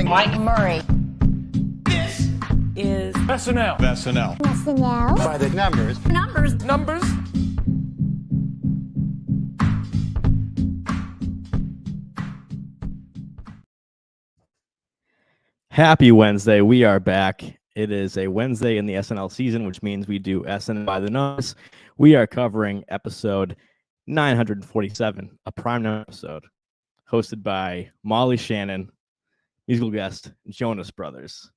Mike Murray. This is SNL. SNL. By the numbers. Numbers. Happy Wednesday. We are back. It is a Wednesday in the SNL season, which means we do SNL By The Numbers. We are covering episode 947, a prime number episode, hosted by Molly Shannon, musical guest Jonas Brothers.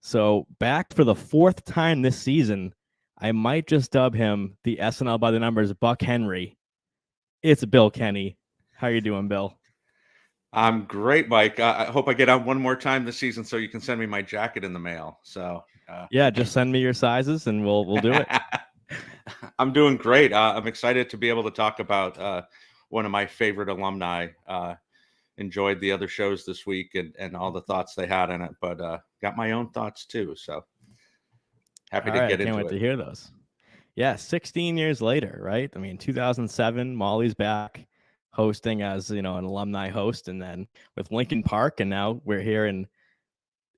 So back for the fourth time this season, I might just dub him the SNL By The Numbers Buck Henry. It's Bill Kenney. How you doing, Bill? I'm great, Mike. I hope I get out one more time this season so you can send me my jacket in the mail. So yeah, just send me your sizes and we'll do it. I'm doing great. I'm excited to be able to talk about one of my favorite alumni. Enjoyed the other shows this week and all the thoughts they had in it, but got my own thoughts too. So happy to get into it. Can't wait to hear those. Yeah, 16 years later, right? I mean, 2007, Molly's back hosting as, an alumni host, and then with Lincoln Park, and now we're here in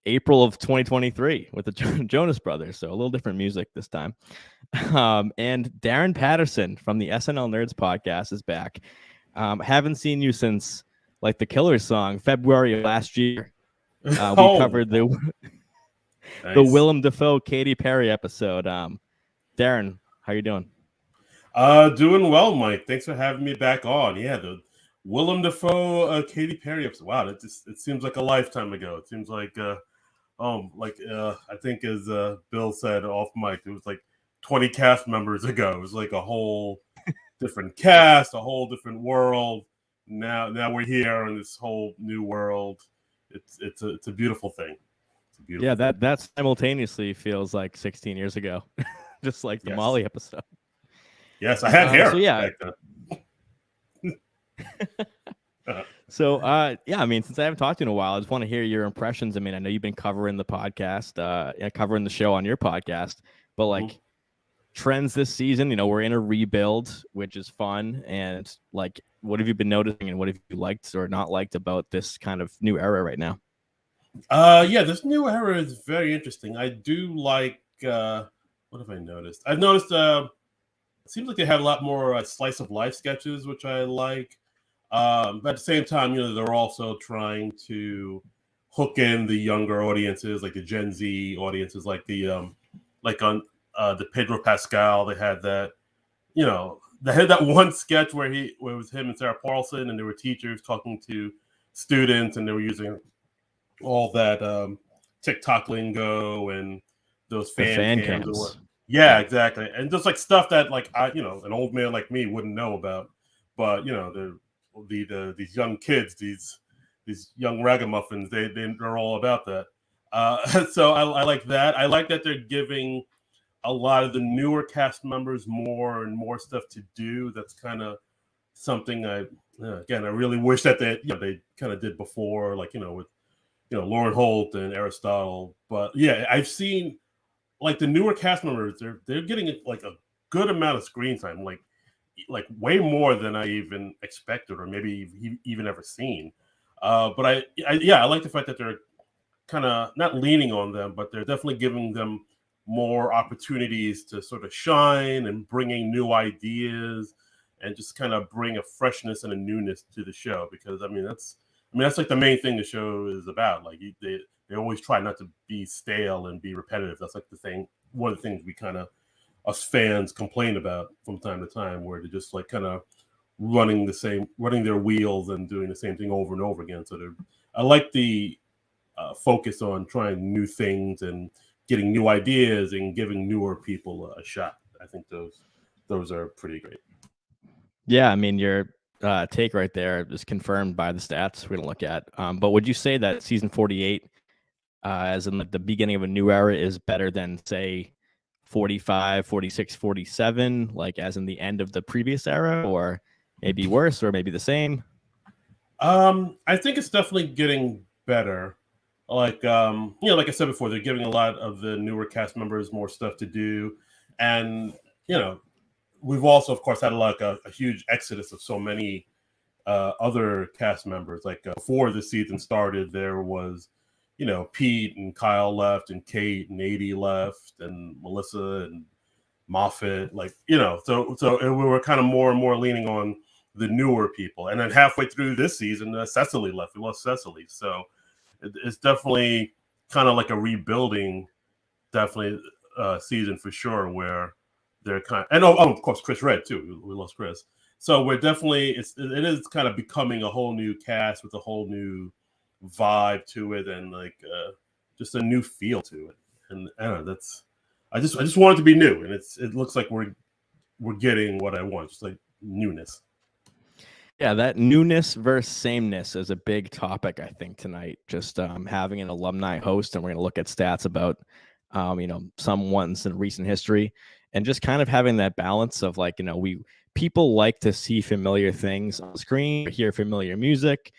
April of 2023 with the Jonas Brothers, so a little different music this time. And Darin Patterson from the SNL Nerds podcast is back. Haven't seen you since like the Killers song, February of last year. We covered the Nice. the Willem Dafoe Katy Perry episode. Darin, how you doing? Doing well, Mike. Thanks for having me back on. Yeah, the Willem Dafoe Katy Perry episode. Wow, it seems like a lifetime ago. It seems like I think as Bill said off mic, it was like 20 cast members ago. It was like a whole different cast, a whole different world. Now we're here in this whole new world. It's a beautiful thing. It's a beautiful thing. That simultaneously feels like 16 years ago, just like the Molly episode. Yes, I had hair. So yeah. Back then. So I mean, since I haven't talked to you in a while, I just want to hear your impressions. I mean, I know you've been covering the podcast, covering the show on your podcast, but like trends this season, we're in a rebuild, which is fun. And like, what have you been noticing, and what have you liked or not liked about this kind of new era right now? This new era is very interesting. I do like. What have I noticed? I've noticed. It seems like they have a lot more slice of life sketches, which I like. But at the same time, they're also trying to hook in the younger audiences, like the Gen Z audiences, like the like on the Pedro Pascal. They had that, they had that one sketch where it was him and Sarah Paulson, and they were teachers talking to students, and they were using all that TikTok lingo and those fan cams. Yeah, exactly. And just like stuff that like an old man like me wouldn't know about. But these young kids, these young ragamuffins, they're all about that. So I like that. I like that they're giving a lot of the newer cast members more and more stuff to do. That's kind of something I really wish that they kind of did before, like with Lauren Holt and Aristotle. But yeah, I've seen like the newer cast members, they're getting like a good amount of screen time, like way more than I even expected, or maybe even ever seen. But I like the fact that they're kind of not leaning on them, but they're definitely giving them more opportunities to sort of shine and bringing new ideas and just kind of bring a freshness and a newness to the show. Because that's like the main thing the show is about. Like they always try not to be stale and be repetitive. That's like the thing. One of the things we kind of, us fans, complain about from time to time, where they're just like kind of running their wheels and doing the same thing over and over again. So I like the focus on trying new things and getting new ideas and giving newer people a shot. I think those are pretty great. Yeah, I mean, your take right there is confirmed by the stats we're going to look at. But would you say that season 48, as in the beginning of a new era, is better than, say, 45, 46, 47, like as in the end of the previous era, or maybe worse, or maybe the same? I think it's definitely getting better. Like, like I said before, they're giving a lot of the newer cast members more stuff to do. And, we've also, of course, had a huge exodus of so many other cast members. Like before the season started, there was Pete and Kyle left, and Kate and Adie left, and Melissa and Moffat, so and we were kind of more and more leaning on the newer people. And then halfway through this season, Cecily left. We lost Cecily, so it's definitely kind of like a rebuilding, definitely season for sure, where they're kind of, and of course Chris Red too. We lost Chris, so we're definitely it is kind of becoming a whole new cast with a whole new vibe to it, and just a new feel to it. And I don't know, I just want it to be new, and it looks like we're getting what I want, just like newness. Yeah, that newness versus sameness is a big topic, I think, tonight. Just having an alumni host, and we're going to look at stats about, some ones in recent history, and just kind of having that balance of people like to see familiar things on screen, hear familiar music.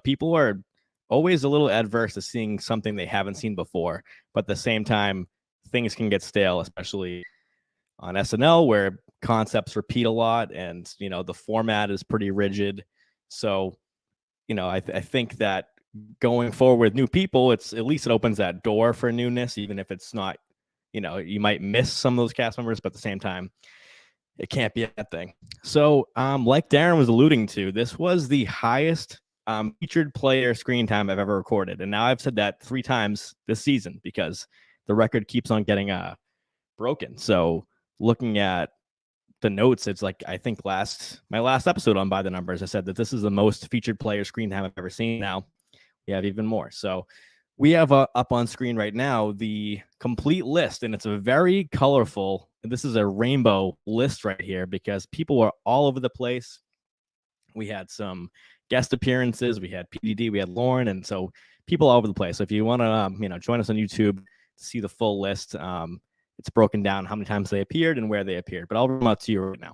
People are always a little adverse to seeing something they haven't seen before, but at the same time, things can get stale, especially on SNL, where concepts repeat a lot, and the format is pretty rigid. So I think that going forward with new people, at least it opens that door for newness, even if it's not, you might miss some of those cast members, but at the same time, it can't be a bad thing. So like Darin was alluding to, this was the highest featured player screen time I've ever recorded, and now I've said that 3 times this season because the record keeps on getting broken. So looking at the notes, it's like, I think my last episode on By the Numbers, I said that this is the most featured player screen time I've ever seen. Now we have even more. So we have up on screen right now the complete list, and it's a very colorful, and this is a rainbow list right here because people are all over the place. We had some guest appearances, we had PDD, we had Lauren, and so people all over the place. So if you want to join us on YouTube to see the full list, it's broken down how many times they appeared and where they appeared, but I'll read them out to you right now.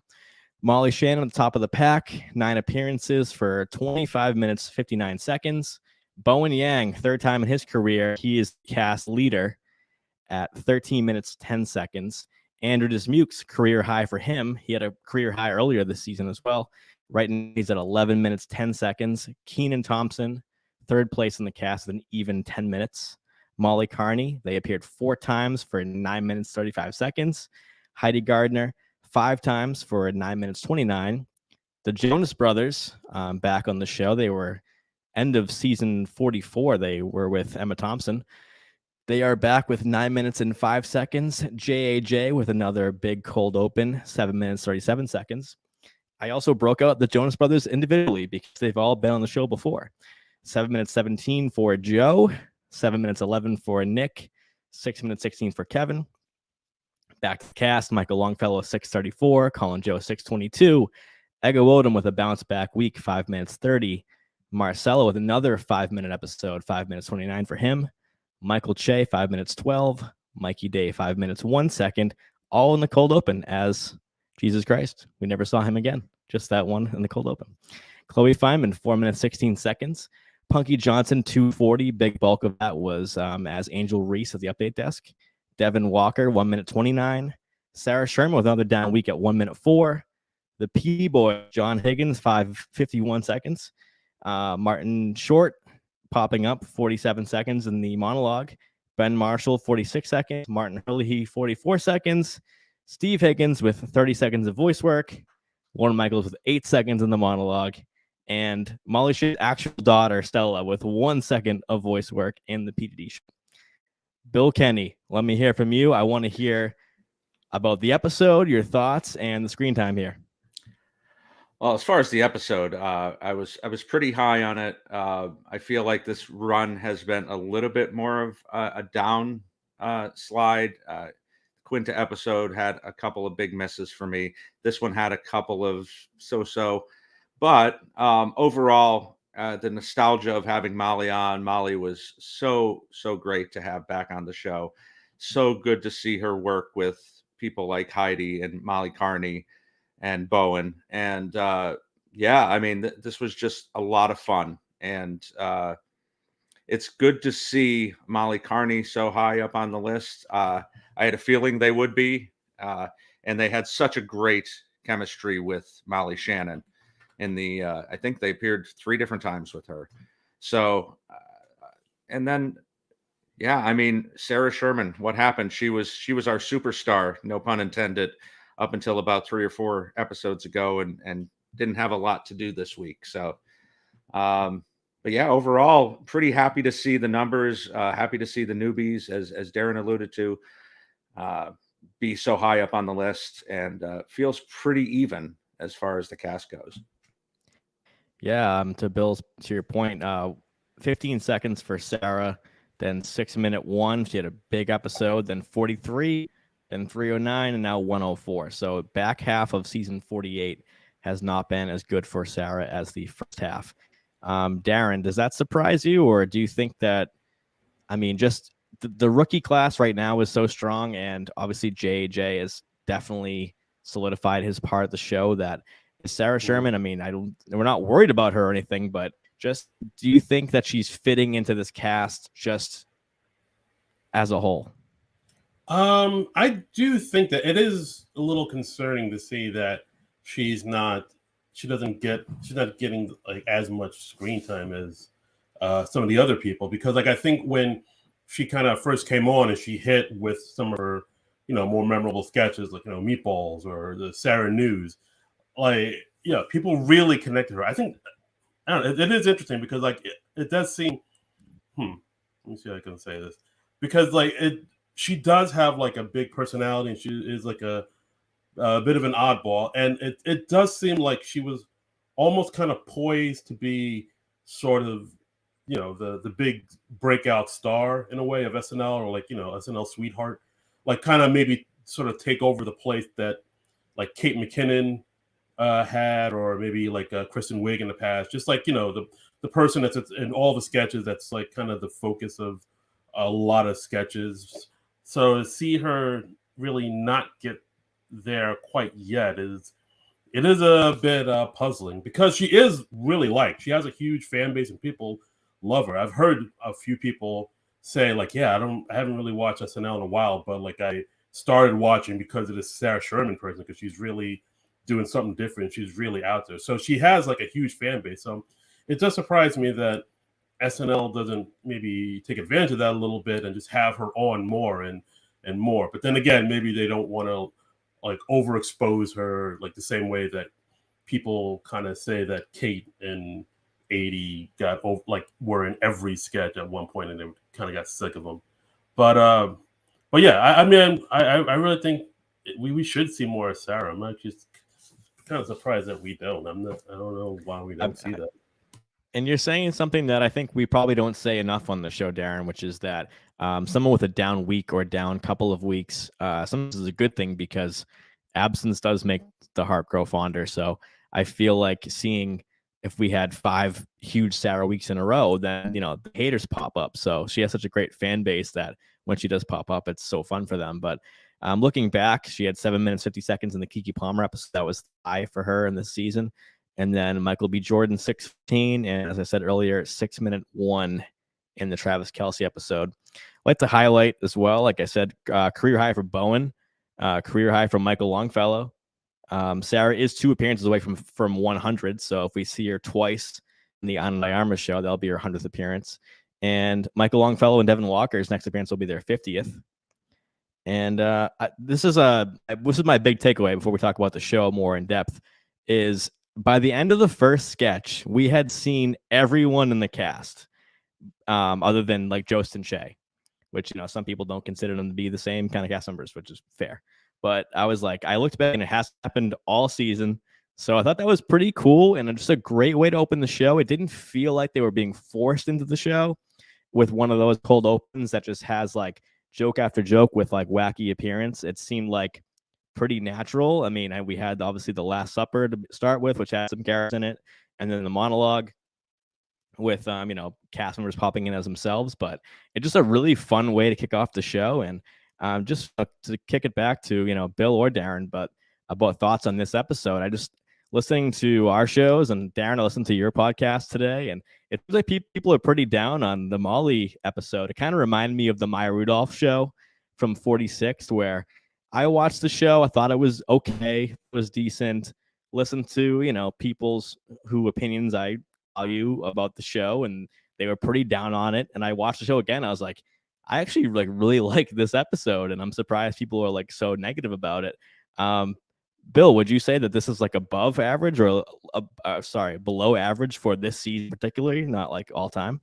Molly Shannon at the top of the pack, 9 appearances for 25 minutes, 59 seconds. Bowen Yang, 3rd time in his career, he is cast leader at 13 minutes, 10 seconds. Andrew Dismukes, career high for him. He had a career high earlier this season as well. Right now, he's at 11 minutes, 10 seconds. Kenan Thompson, 3rd place in the cast with an even 10 minutes. Molly Carney, they appeared 4 times for 9 minutes, 35 seconds. Heidi Gardner, 5 times for 9 minutes, 29. The Jonas Brothers, back on the show. They were end of season 44. They were with Emma Thompson. They are back with 9 minutes and 5 seconds. JAJ with another big cold open, 7 minutes, 37 seconds. I also broke out the Jonas Brothers individually because they've all been on the show before. 7 minutes, 17 for Joe. 7 minutes, 11 for Nick. 6 minutes, 16 for Kevin. Back to the cast, Michael Longfellow, 6:34. Colin Joe, 6:22. Ego Odom with a bounce back week, 5 minutes, 30. Marcelo with another 5-minute episode, 5 minutes, 29 for him. Michael Che, 5 minutes, 12. Mikey Day, 5 minutes, 1 second. All in the cold open as Jesus Christ. We never saw him again. Just that one in the cold open. Chloe Feynman, 4 minutes, 16 seconds. Punky Johnson, 2:40. Big bulk of that was as Angel Reese at the update desk. Devin Walker, 1 minute, 29. Sarah Sherman with another down week at 1 minute, 4. The P-Boy, John Higgins, 5:51 seconds. Martin Short popping up 47 seconds in the monologue. Ben Marshall, 46 seconds. Martin Hurley, 44 seconds. Steve Higgins with 30 seconds of voice work. Lauren Michaels with 8 seconds in the monologue. And Molly Shannon's actual daughter, Stella, with 1 second of voice work in the PDD show. Bill Kenney, let me hear from you. I want to hear about the episode, your thoughts, and the screen time here. Well, as far as the episode, I was pretty high on it. I feel like this run has been a little bit more of a down slide. Quinta episode had a couple of big misses for me. This one had a couple of so-so, but overall, the nostalgia of having Molly on. Molly was so great to have back on the show. So good to see her work with people like Heidi and Molly Carney and Bowen. And yeah, I mean, this was just a lot of fun. And it's good to see Molly Carney so high up on the list. I had a feeling they would be. And they had such a great chemistry with Molly Shannon in the, I think they appeared 3 different times with her. So, and then Yeah, I mean, Sarah Sherman, what happened? She was our superstar, no pun intended, up until about 3 or 4 episodes ago, and didn't have a lot to do this week. So, but yeah, overall, pretty happy to see the numbers. Happy to see the newbies, as Darin alluded to, uh, be so high up on the list, and feels pretty even as far as the cast goes. Yeah, to your point, 15 seconds for Sarah, then 6-minute one. She had a big episode, then 43, then 309, and now 104. So back half of season 48 has not been as good for Sarah as the first half. Darin, does that surprise you, or do you think that, I mean, just the rookie class right now is so strong, and obviously JJ has definitely solidified his part of the show, that Sarah Sherman, I mean, we're not worried about her or anything, but just, do you think that she's fitting into this cast just as a whole? I do think that it is a little concerning to see that she's not getting like as much screen time as some of the other people, because like I think when she kind of first came on and she hit with some of her, more memorable sketches, like, Meatballs or the Sarah News, like, people really connected her. I think, I don't know, it is interesting because like it does seem, let me see how I can say this, because like she does have like a big personality, and she is like a bit of an oddball, and it does seem like she was almost kind of poised to be sort of, the big breakout star in a way of SNL, or like, SNL sweetheart, like kind of maybe sort of take over the place that like Kate McKinnon had, or maybe like Kristen Wiig in the past, just like, the person that's in all the sketches, that's like kind of the focus of a lot of sketches. So to see her really not get there quite yet is a bit puzzling, because she is really liked. She has a huge fan base and people love her. I've heard a few people say like, yeah, I haven't really watched SNL in a while, but like I started watching because of this Sarah Sherman person, because she's really doing something different. She's really out there. So she has like a huge fan base. So it does surprise me that SNL doesn't maybe take advantage of that a little bit and just have her on more and more. But then again, maybe they don't want to like overexpose her like the same way that people kind of say that Kate and 80 were in every sketch at one point, and they kind of got sick of them. But yeah, I mean, I really think we should see more of Sarah. I'm actually kind of surprised that we don't. I don't know why we don't see that. And you're saying something that I think we probably don't say enough on the show, Darin, which is that someone with a down week or a down couple of weeks, sometimes is a good thing, because absence does make the heart grow fonder. So I feel like seeing, if we had 5 huge Sarah weeks in a row, then, the haters pop up. So she has such a great fan base that when she does pop up, it's so fun for them. But looking back, she had 7 minutes, 50 seconds in the Keke Palmer episode. That was high for her in this season. And then Michael B. Jordan, 6:15, and as I said earlier, 6-minute 1 in the Travis Kelce episode. I'd like to highlight as well, like I said, career high for Bowen, career high from Michael Longfellow. Sarah is 2 appearances away from 100, so if we see her twice in the On My Armor show, that'll be her 100th appearance. And Michael Longfellow and Devin Walker's next appearance will be their 50th. And this is my big takeaway before we talk about the show more in depth, is by the end of the first sketch, we had seen everyone in the cast, other than like Jost and Shay, which, some people don't consider them to be the same kind of cast members, which is fair. But I was like, I looked back and it has happened all season. So I thought that was pretty cool and just a great way to open the show. It didn't feel like they were being forced into the show with one of those cold opens that just has like joke after joke with like wacky appearance. It seemed like pretty natural. I mean, we had obviously the Last Supper to start with, which had some characters in it, and then the monologue with cast members popping in as themselves. But it's just a really fun way to kick off the show. And just to kick it back to Bill or Darin, but about thoughts on this episode. I just listening to our shows, and Darin, I listened to your podcast today, and it feels like people are pretty down on the Molly episode. It kind of reminded me of the Maya Rudolph show from 46, where I watched the show. I thought it was okay. It was decent. Listened to, people's opinions I value about the show, and they were pretty down on it. And I watched the show again. I was like, I actually like really like this episode, and I'm surprised people are like so negative about it. Bill, would you say that this is like above average or below average for this season particularly, not like all time?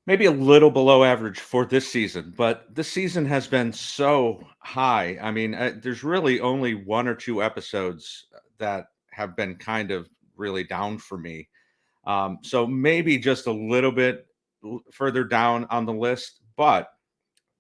Maybe a little below average for this season, but this season has been so high. I mean, there's really only one or two episodes that have been kind of really down for me. So maybe just a little bit further down on the list, but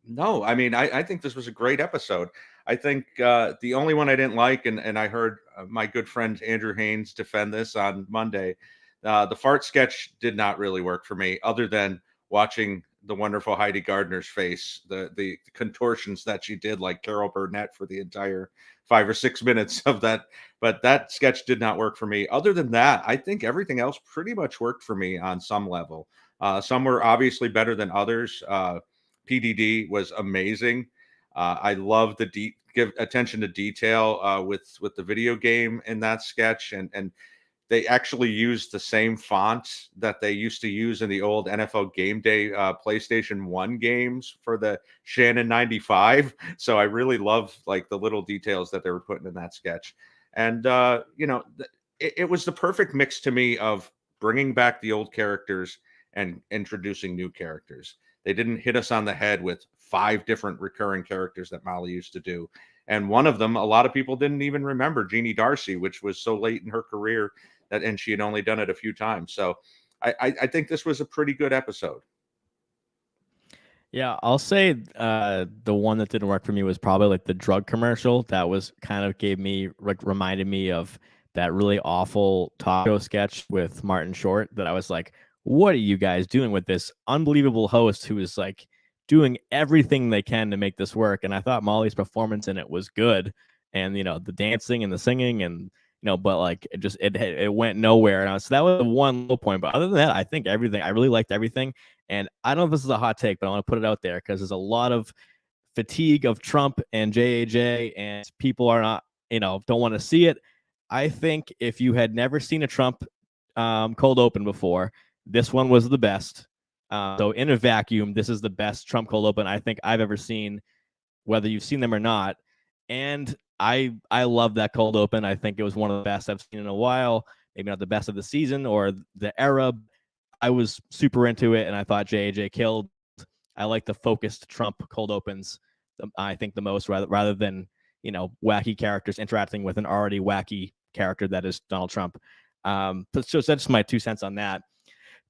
no, I mean, I think this was a great episode. I think the only one I didn't like, and I heard my good friend Andrew Haynes defend this on Monday, the fart sketch did not really work for me, other than watching the wonderful Heidi Gardner's face, the contortions that she did, like Carol Burnett, for the entire 5 or 6 minutes of that. But that sketch did not work for me. Other than that, I think everything else pretty much worked for me on some level. Some were obviously better than others. PDD was amazing. I love the give attention to detail with the video game in that sketch, and they actually used the same font that they used to use in the old NFL Game Day PlayStation 1 games for the Shannon 95. So I really love like the little details that they were putting in that sketch. And it was the perfect mix to me of bringing back the old characters and introducing new characters. They didn't hit us on the head with 5 different recurring characters that Molly used to do. And one of them, a lot of people didn't even remember, Jeannie Darcy, which was so late in her career and she had only done it a few times. So I think this was a pretty good episode. Yeah, I'll say the one that didn't work for me was probably like the drug commercial. That was kind of reminded me of that really awful talk show sketch with Martin Short, that I was like, what are you guys doing with this unbelievable host who is like doing everything they can to make this work? And I thought Molly's performance in it was good, and the dancing and the singing, and but like it went nowhere. And so that was the one low point. But other than that, I think I really liked everything. And I don't know if this is a hot take, but I want to put it out there because there's a lot of fatigue of Trump and JAJ, and people are not, don't want to see it. I think if you had never seen a Trump cold open before, this one was the best. So in a vacuum, this is the best Trump cold open I think I've ever seen, whether you've seen them or not. And I love that cold open. I think it was one of the best I've seen in a while. Maybe not the best of the season or the era. I was super into it, and I thought JAJ killed. I like the focused Trump cold opens, I think, the most, rather than wacky characters interacting with an already wacky character that is Donald Trump. So that's just my 2 cents on that.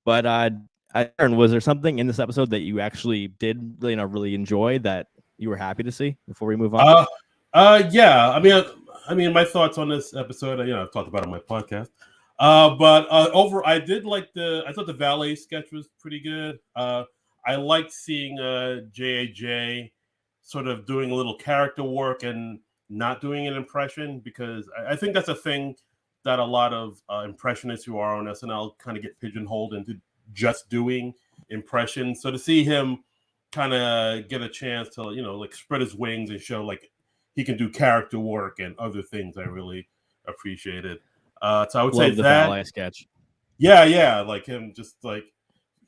But Darin, was there something in this episode that you actually did really enjoy that you were happy to see before we move on? Yeah. I mean, my thoughts on this episode, I've talked about it on my podcast. But I thought the valet sketch was pretty good. I liked seeing JAJ sort of doing a little character work and not doing an impression, because I think that's a thing that a lot of impressionists who are on SNL kind of get pigeonholed into just doing impressions. So to see him kind of get a chance to, like spread his wings and show like he can do character work and other things, I really appreciated. So I would say the that ballet sketch. Yeah, like him just like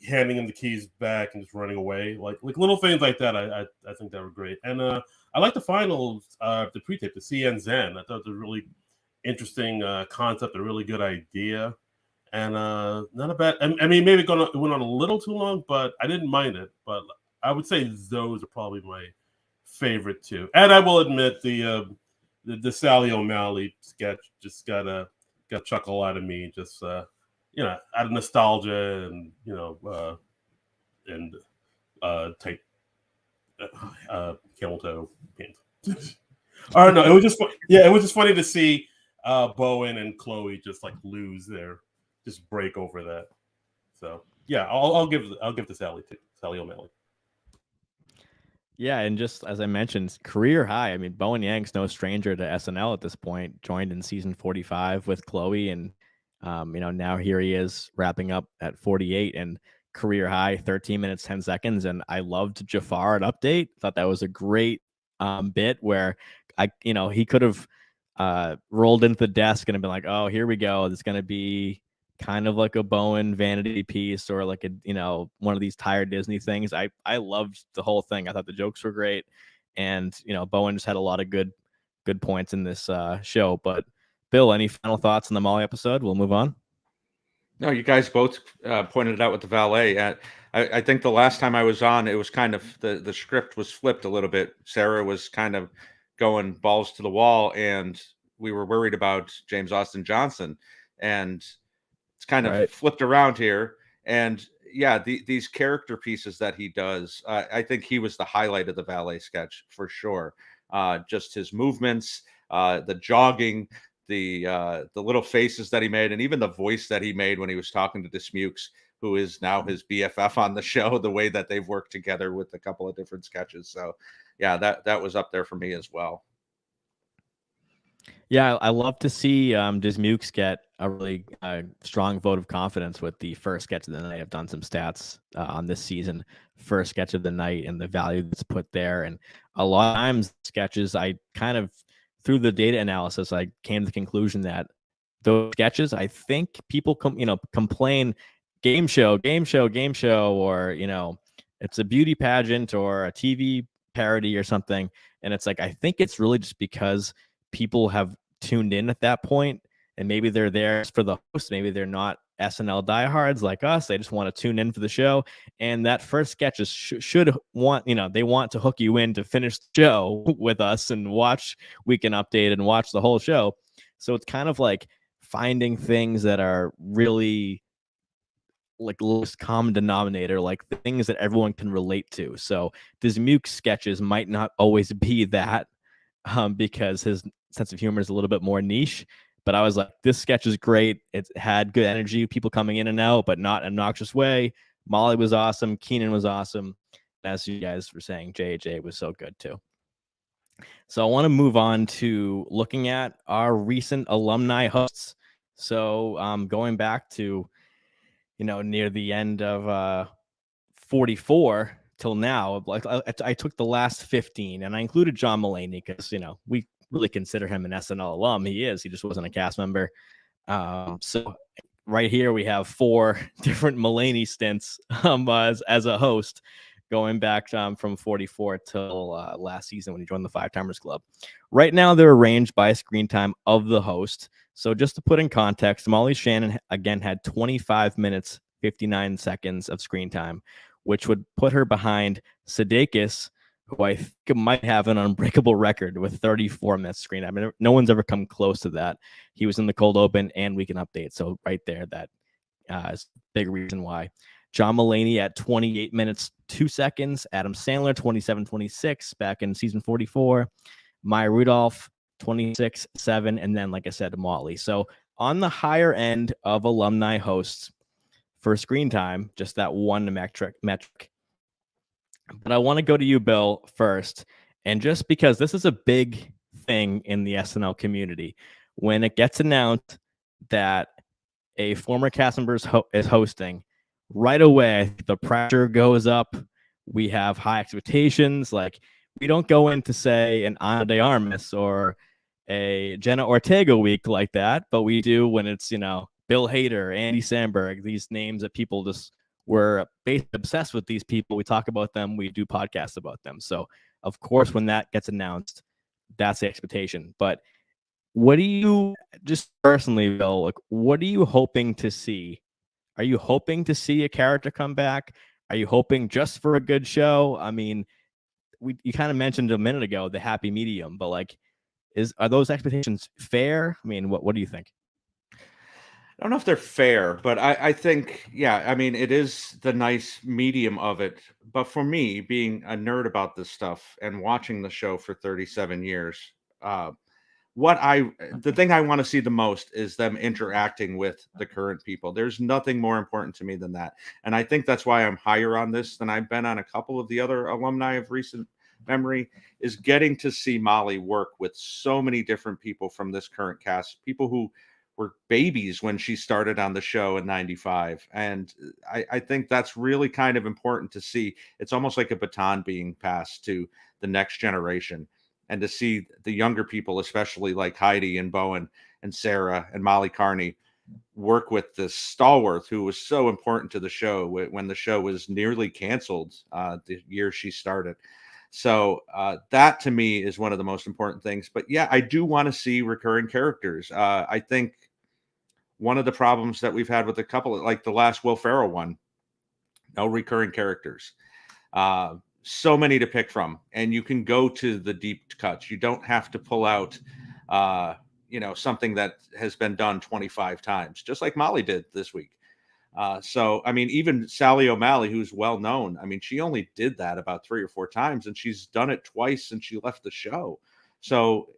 handing him the keys back and just running away, like little things like that. I think that were great, and I like the finals, the pre-tape, the CN Zen. I thought it was a really interesting concept, a really good idea, and not a bad. I mean, maybe it went on a little too long, but I didn't mind it. But I would say those are probably my favorite too. And I will admit the Sally O'Malley sketch just got a chuckle out of me, just out of nostalgia and type camel toe pants. I don't know. It was just funny to see Bowen and Chloe just like just break over that. So yeah, I'll give the Sally O'Malley. Yeah, and just as I mentioned, career high. I mean, Bowen Yang's no stranger to SNL at this point. Joined in season 45 with Chloe, and now here he is wrapping up at 48 and career high, 13 minutes 10 seconds. And I loved Jafar at Update. Thought that was a great bit where he could have rolled into the desk and been like, "Oh, here we go. It's going to be kind of like a Bowen vanity piece or like a, you know, one of these tired Disney things. I loved the whole thing. I thought the jokes were great, and you know, Bowen just had a lot of good points in this show. But Bill, any final thoughts on the Molly episode? We'll move on. No, you guys both pointed it out with the valet. I think the last time I was on, it was kind of the script was flipped a little bit. Sarah was kind of going balls to the wall, and we were worried about James Austin Johnson, and it's kind of flipped around here. And yeah, these character pieces that he does, I think he was the highlight of the valet sketch for sure. Just his movements, the jogging, the little faces that he made, and even the voice that he made when he was talking to Dismukes, who is now his BFF on the show, the way that they've worked together with a couple of different sketches. So yeah, that was up there for me as well. Yeah, I love to see Dismukes get a really strong vote of confidence with the first sketch of the night. I've done some stats on this season, first sketch of the night, and the value that's put there. And a lot of times sketches, I kind of, through the data analysis, I came to the conclusion that those sketches, I think people complain game show, or, you know, it's a beauty pageant or a TV parody or something. And it's like, I think it's really just because people have tuned in at that point, and maybe they're there for the host. Maybe they're not SNL diehards like us. They just want to tune in for the show. And that first sketch is should want, you know, they want to hook you in to finish the show with us and watch Weekend Update and watch the whole show. So it's kind of like finding things that are really like lowest common denominator, like things that everyone can relate to. So Dismuke sketches might not always be that, because his sense of humor is a little bit more niche. But I was like, this sketch is great. It had good energy, people coming in and out, but not an obnoxious way. Molly was awesome. Keenan was awesome. As you guys were saying, JJ was so good too. So I want to move on to looking at our recent alumni hosts. So going back to, you know, near the end of 44 till now, like I took the last 15 and I included John Mulaney because, you know, we really consider him an SNL alum. He just wasn't a cast member. So right here we have 4 different Mulaney stints as a host, going back from 44 till last season when he joined the Five Timers Club. Right now they're arranged by screen time of the host. So just to put in context, Molly Shannon again had 25 minutes 59 seconds of screen time, which would put her behind Sudeikis, who I think might have an unbreakable record with 34 minutes screen time. I mean, no one's ever come close to that. He was in the cold open and Weekend Update. So right there, that is a big reason why. John Mulaney at 28 minutes 2 seconds. Adam Sandler 27-26 back in season 44. Maya Rudolph 26-7, and then, like I said, Molly. So on the higher end of alumni hosts for screen time, just that one metric. But I want to go to you, Bill, first. And just because this is a big thing in the SNL community, when it gets announced that a former cast member is hosting, right away, the pressure goes up. We have high expectations. Like, we don't go in to say an Ana de Armas or a Jenna Ortega week like that, but we do when it's, you know, Bill Hader, Andy Samberg, these names that people just were basically obsessed with. These people, we talk about them, we do podcasts about them. So of course, when that gets announced, that's the expectation. But what do you, just personally, Bill, like, what are you hoping to see? Are you hoping to see a character come back? Are you hoping just for a good show? I mean, you kind of mentioned a minute ago the happy medium, but like, are those expectations fair? I mean, what do you think? I don't know if they're fair, but I think, yeah, I mean, it is the nice medium of it. But for me, being a nerd about this stuff and watching the show for 37 years, the thing I want to see the most is them interacting with the current people. There's nothing more important to me than that. And I think that's why I'm higher on this than I've been on a couple of the other alumni of recent memory, is getting to see Molly work with so many different people from this current cast, people who were babies when she started on the show in 95. And I think that's really kind of important to see. It's almost like a baton being passed to the next generation. And to see the younger people, especially like Heidi and Bowen and Sarah and Molly Carney, work with this stalwart who was so important to the show when the show was nearly canceled the year she started. So that to me is one of the most important things. But yeah, I do want to see recurring characters. I think one of the problems that we've had with a couple, like the last Will Ferrell one, no recurring characters. So many to pick from, and you can go to the deep cuts. You don't have to pull out, something that has been done 25 times, just like Molly did this week. So, I mean, even Sally O'Malley, who's well known, I mean, she only did that about 3 or 4 times, and she's done it twice since she left the show. So,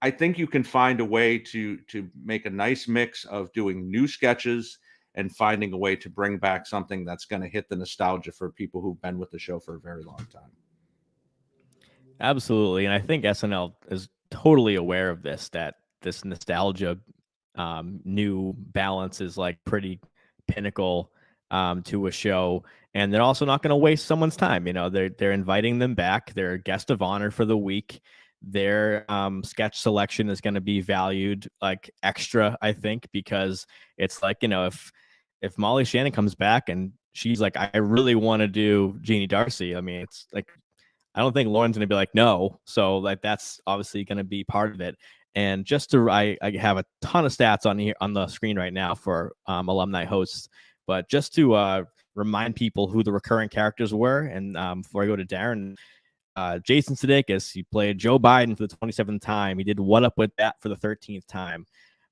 I think you can find a way to make a nice mix of doing new sketches and finding a way to bring back something that's going to hit the nostalgia for people who've been with the show for a very long time. Absolutely. And I think SNL is totally aware of this, that this nostalgia new balance is like pretty pinnacle to a show. And they're also not going to waste someone's time. You know, they're inviting them back. They're a guest of honor for the week. Their sketch selection is going to be valued like extra, I think, because it's like, you know, if Molly Shannon comes back and she's like, I really want to do Jeannie Darcy, I mean, it's like, I don't think Lauren's going to be like, no. So like, that's obviously going to be part of it. And just to, I have a ton of stats on here on the screen right now for alumni hosts, but just to remind people who the recurring characters were. And before I go to Darin, Jason Sudeikis, he played Joe Biden for the 27th time. He did What Up With That for the 13th time.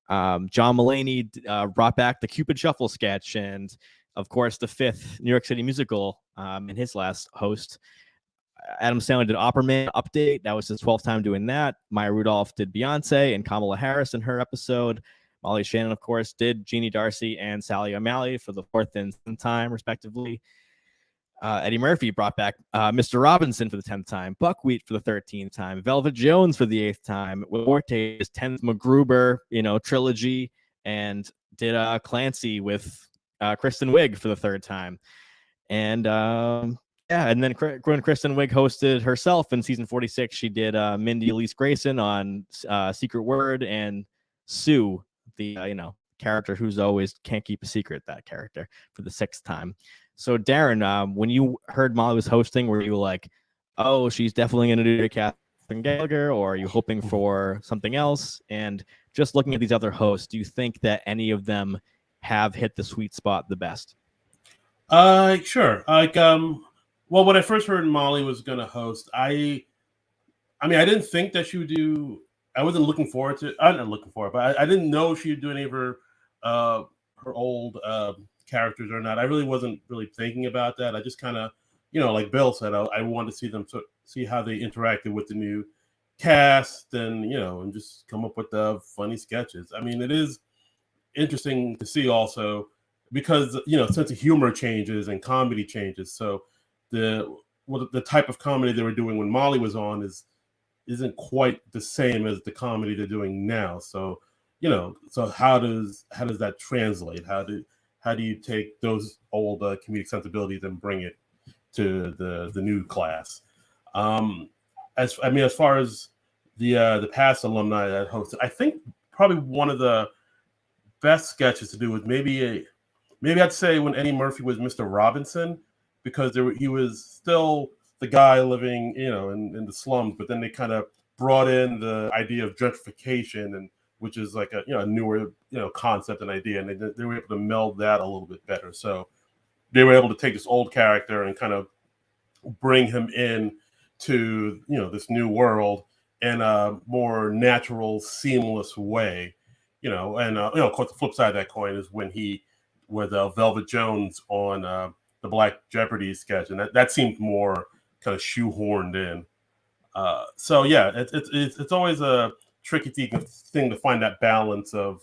John Mulaney brought back the Cupid Shuffle sketch, and of course the 5th New York City musical in his last host. Adam Sandler did Opperman Update. That was his 12th time doing that. Maya Rudolph did Beyonce and Kamala Harris in her episode. Molly Shannon, of course, did Jeannie Darcy and Sally O'Malley for the 4th and 10th time, respectively. Eddie Murphy brought back Mr. Robinson for the 10th time, Buckwheat for the 13th time, Velvet Jones for the 8th time, Will Forte's 10th MacGruber, trilogy, and did Clancy with Kristen Wiig for the 3rd time. And and then when Kristen Wiig hosted herself in season 46, she did Mindy Elise Grayson on Secret Word, and Sue, the character who's always can't keep a secret, that character, for the 6th time. So Darin, when you heard Molly was hosting, were you like, oh, she's definitely going to do Katherine Gallagher, or are you hoping for something else? And just looking at these other hosts, do you think that any of them have hit the sweet spot the best? Sure. Like, well, when I first heard Molly was going to host, I didn't think that she would do. I wasn't looking forward to. I'm not looking forward, but I didn't know she would do any of her old characters or not. I really wasn't really thinking about that. I just kind of, like Bill said, I wanted to see them see how they interacted with the new cast, and and just come up with the funny sketches. I mean, it is interesting to see also because sense of humor changes and comedy changes. So the type of comedy they were doing when Molly was on isn't quite the same as the comedy they're doing now. So so how does that translate? How do you take those old comedic sensibilities and bring it to the new class? As far as the past alumni that hosted, I think probably one of the best sketches to do was maybe I'd say when Eddie Murphy was Mr. Robinson, because he was still the guy living in the slums, but then they kind of brought in the idea of gentrification, and which is like a newer concept and idea, and they were able to meld that a little bit better. So they were able to take this old character and kind of bring him in to this new world in a more natural, seamless way. And of course the flip side of that coin is when he with Velvet Jones on the Black Jeopardy sketch, and that seemed more kind of shoehorned in. So yeah, it's always a tricky thing to find that balance of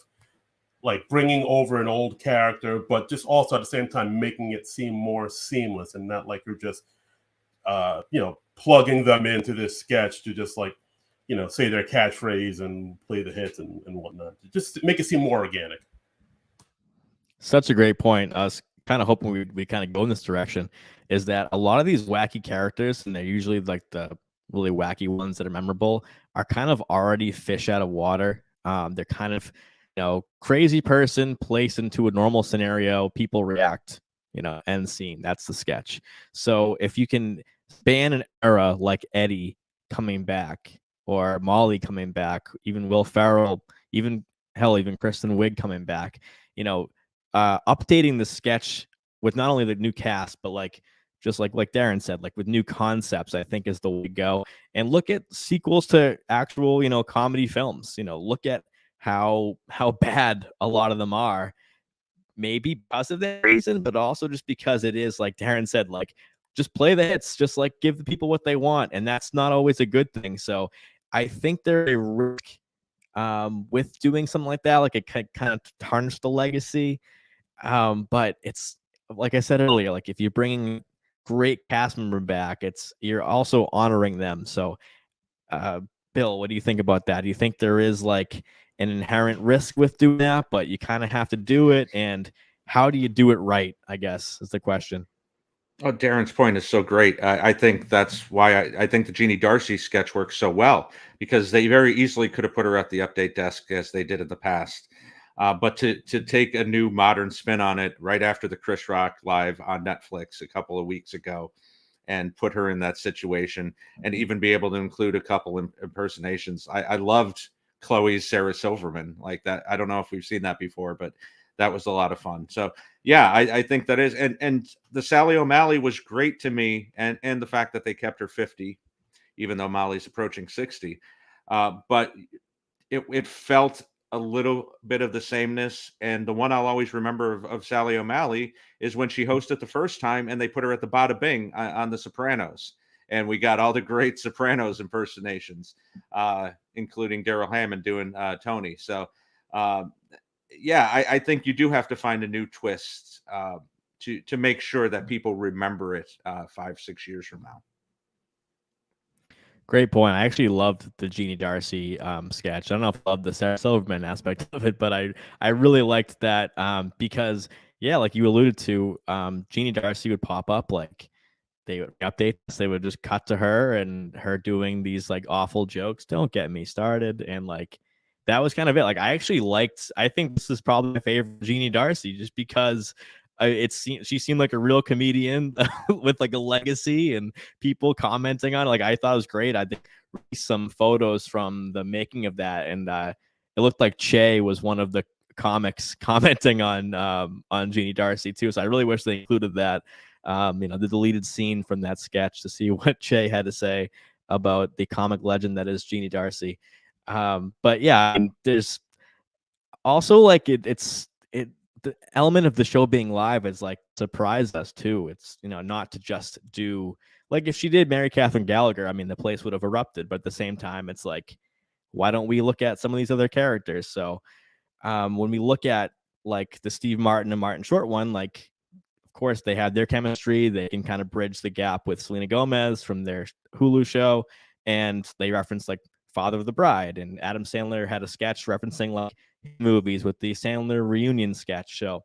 like bringing over an old character, but just also at the same time making it seem more seamless and not like you're just plugging them into this sketch to just like say their catchphrase and play the hits and whatnot. Just make it seem more organic. Such a great point. I was kind of hoping we kind of go in this direction, is that a lot of these wacky characters, and they're usually like the really wacky ones that are memorable, are kind of already fish out of water. They're kind of crazy person placed into a normal scenario, people react, end scene. That's the sketch. So if you can span an era like Eddie coming back, or Molly coming back, even Will Ferrell, even Kristen Wiig coming back, updating the sketch with not only the new cast, but like Darin said, like with new concepts, I think is the way to go. And look at sequels to actual, comedy films. Look at how bad a lot of them are, maybe because of that reason, but also just because it is, like Darin said, like just play the hits, just like give the people what they want, and that's not always a good thing. So I think there's a risk with doing something like that, like it kind of tarnish the legacy. But it's like I said earlier, like if you're bringing great cast member back, you're also honoring them. So Bill, what do you think about that? Do you think there is like an inherent risk with doing that, but you kind of have to do it? And how do you do it right, I guess, is the question. Oh, Darin's point is so great. I think that's why I think the Jeannie Darcy sketch works so well, because they very easily could have put her at the update desk as they did in the past. But to take a new modern spin on it right after the Chris Rock live on Netflix a couple of weeks ago, and put her in that situation, and even be able to include a couple impersonations. I loved Chloe's Sarah Silverman like that. I don't know if we've seen that before, but that was a lot of fun. So yeah, I think that is, and the Sally O'Malley was great to me, and the fact that they kept her 50, even though Molly's approaching 60. But it felt a little bit of the sameness. And the one I'll always remember of Sally O'Malley is when she hosted the first time and they put her at the Bada Bing on The Sopranos. And we got all the great Sopranos impersonations, including Daryl Hammond doing Tony. So, yeah, I think you do have to find a new twist to make sure that people remember it 5-6 years from now. Great point. I actually loved the Jeannie Darcy sketch. I don't know if I loved the Sarah Silverman aspect of it, but I really liked that because, yeah, like you alluded to, Jeannie Darcy would pop up, like they would update us. They would just cut to her and her doing these like awful jokes. Don't get me started. And like that was kind of it. Like I think this is probably my favorite Jeannie Darcy, just because she seemed like a real comedian with like a legacy and people commenting on it. Like I thought it was great. I think some photos from the making of that, and it looked like Che was one of the comics commenting on Jeannie Darcy too. So I really wish they included that, the deleted scene from that sketch, to see what Che had to say about the comic legend that is Jeannie Darcy. But yeah, there's also like the element of the show being live is like surprised us too. It's not to just do, like, if she did marry Katherine Gallagher, I mean the place would have erupted, but at the same time it's like, why don't we look at some of these other characters? So when we look at like the Steve Martin and Martin Short one, like of course they have their chemistry, they can kind of bridge the gap with Selena Gomez from their Hulu show, and they reference like Father of the Bride, and Adam Sandler had a sketch referencing like movies with the Sandler reunion sketch show.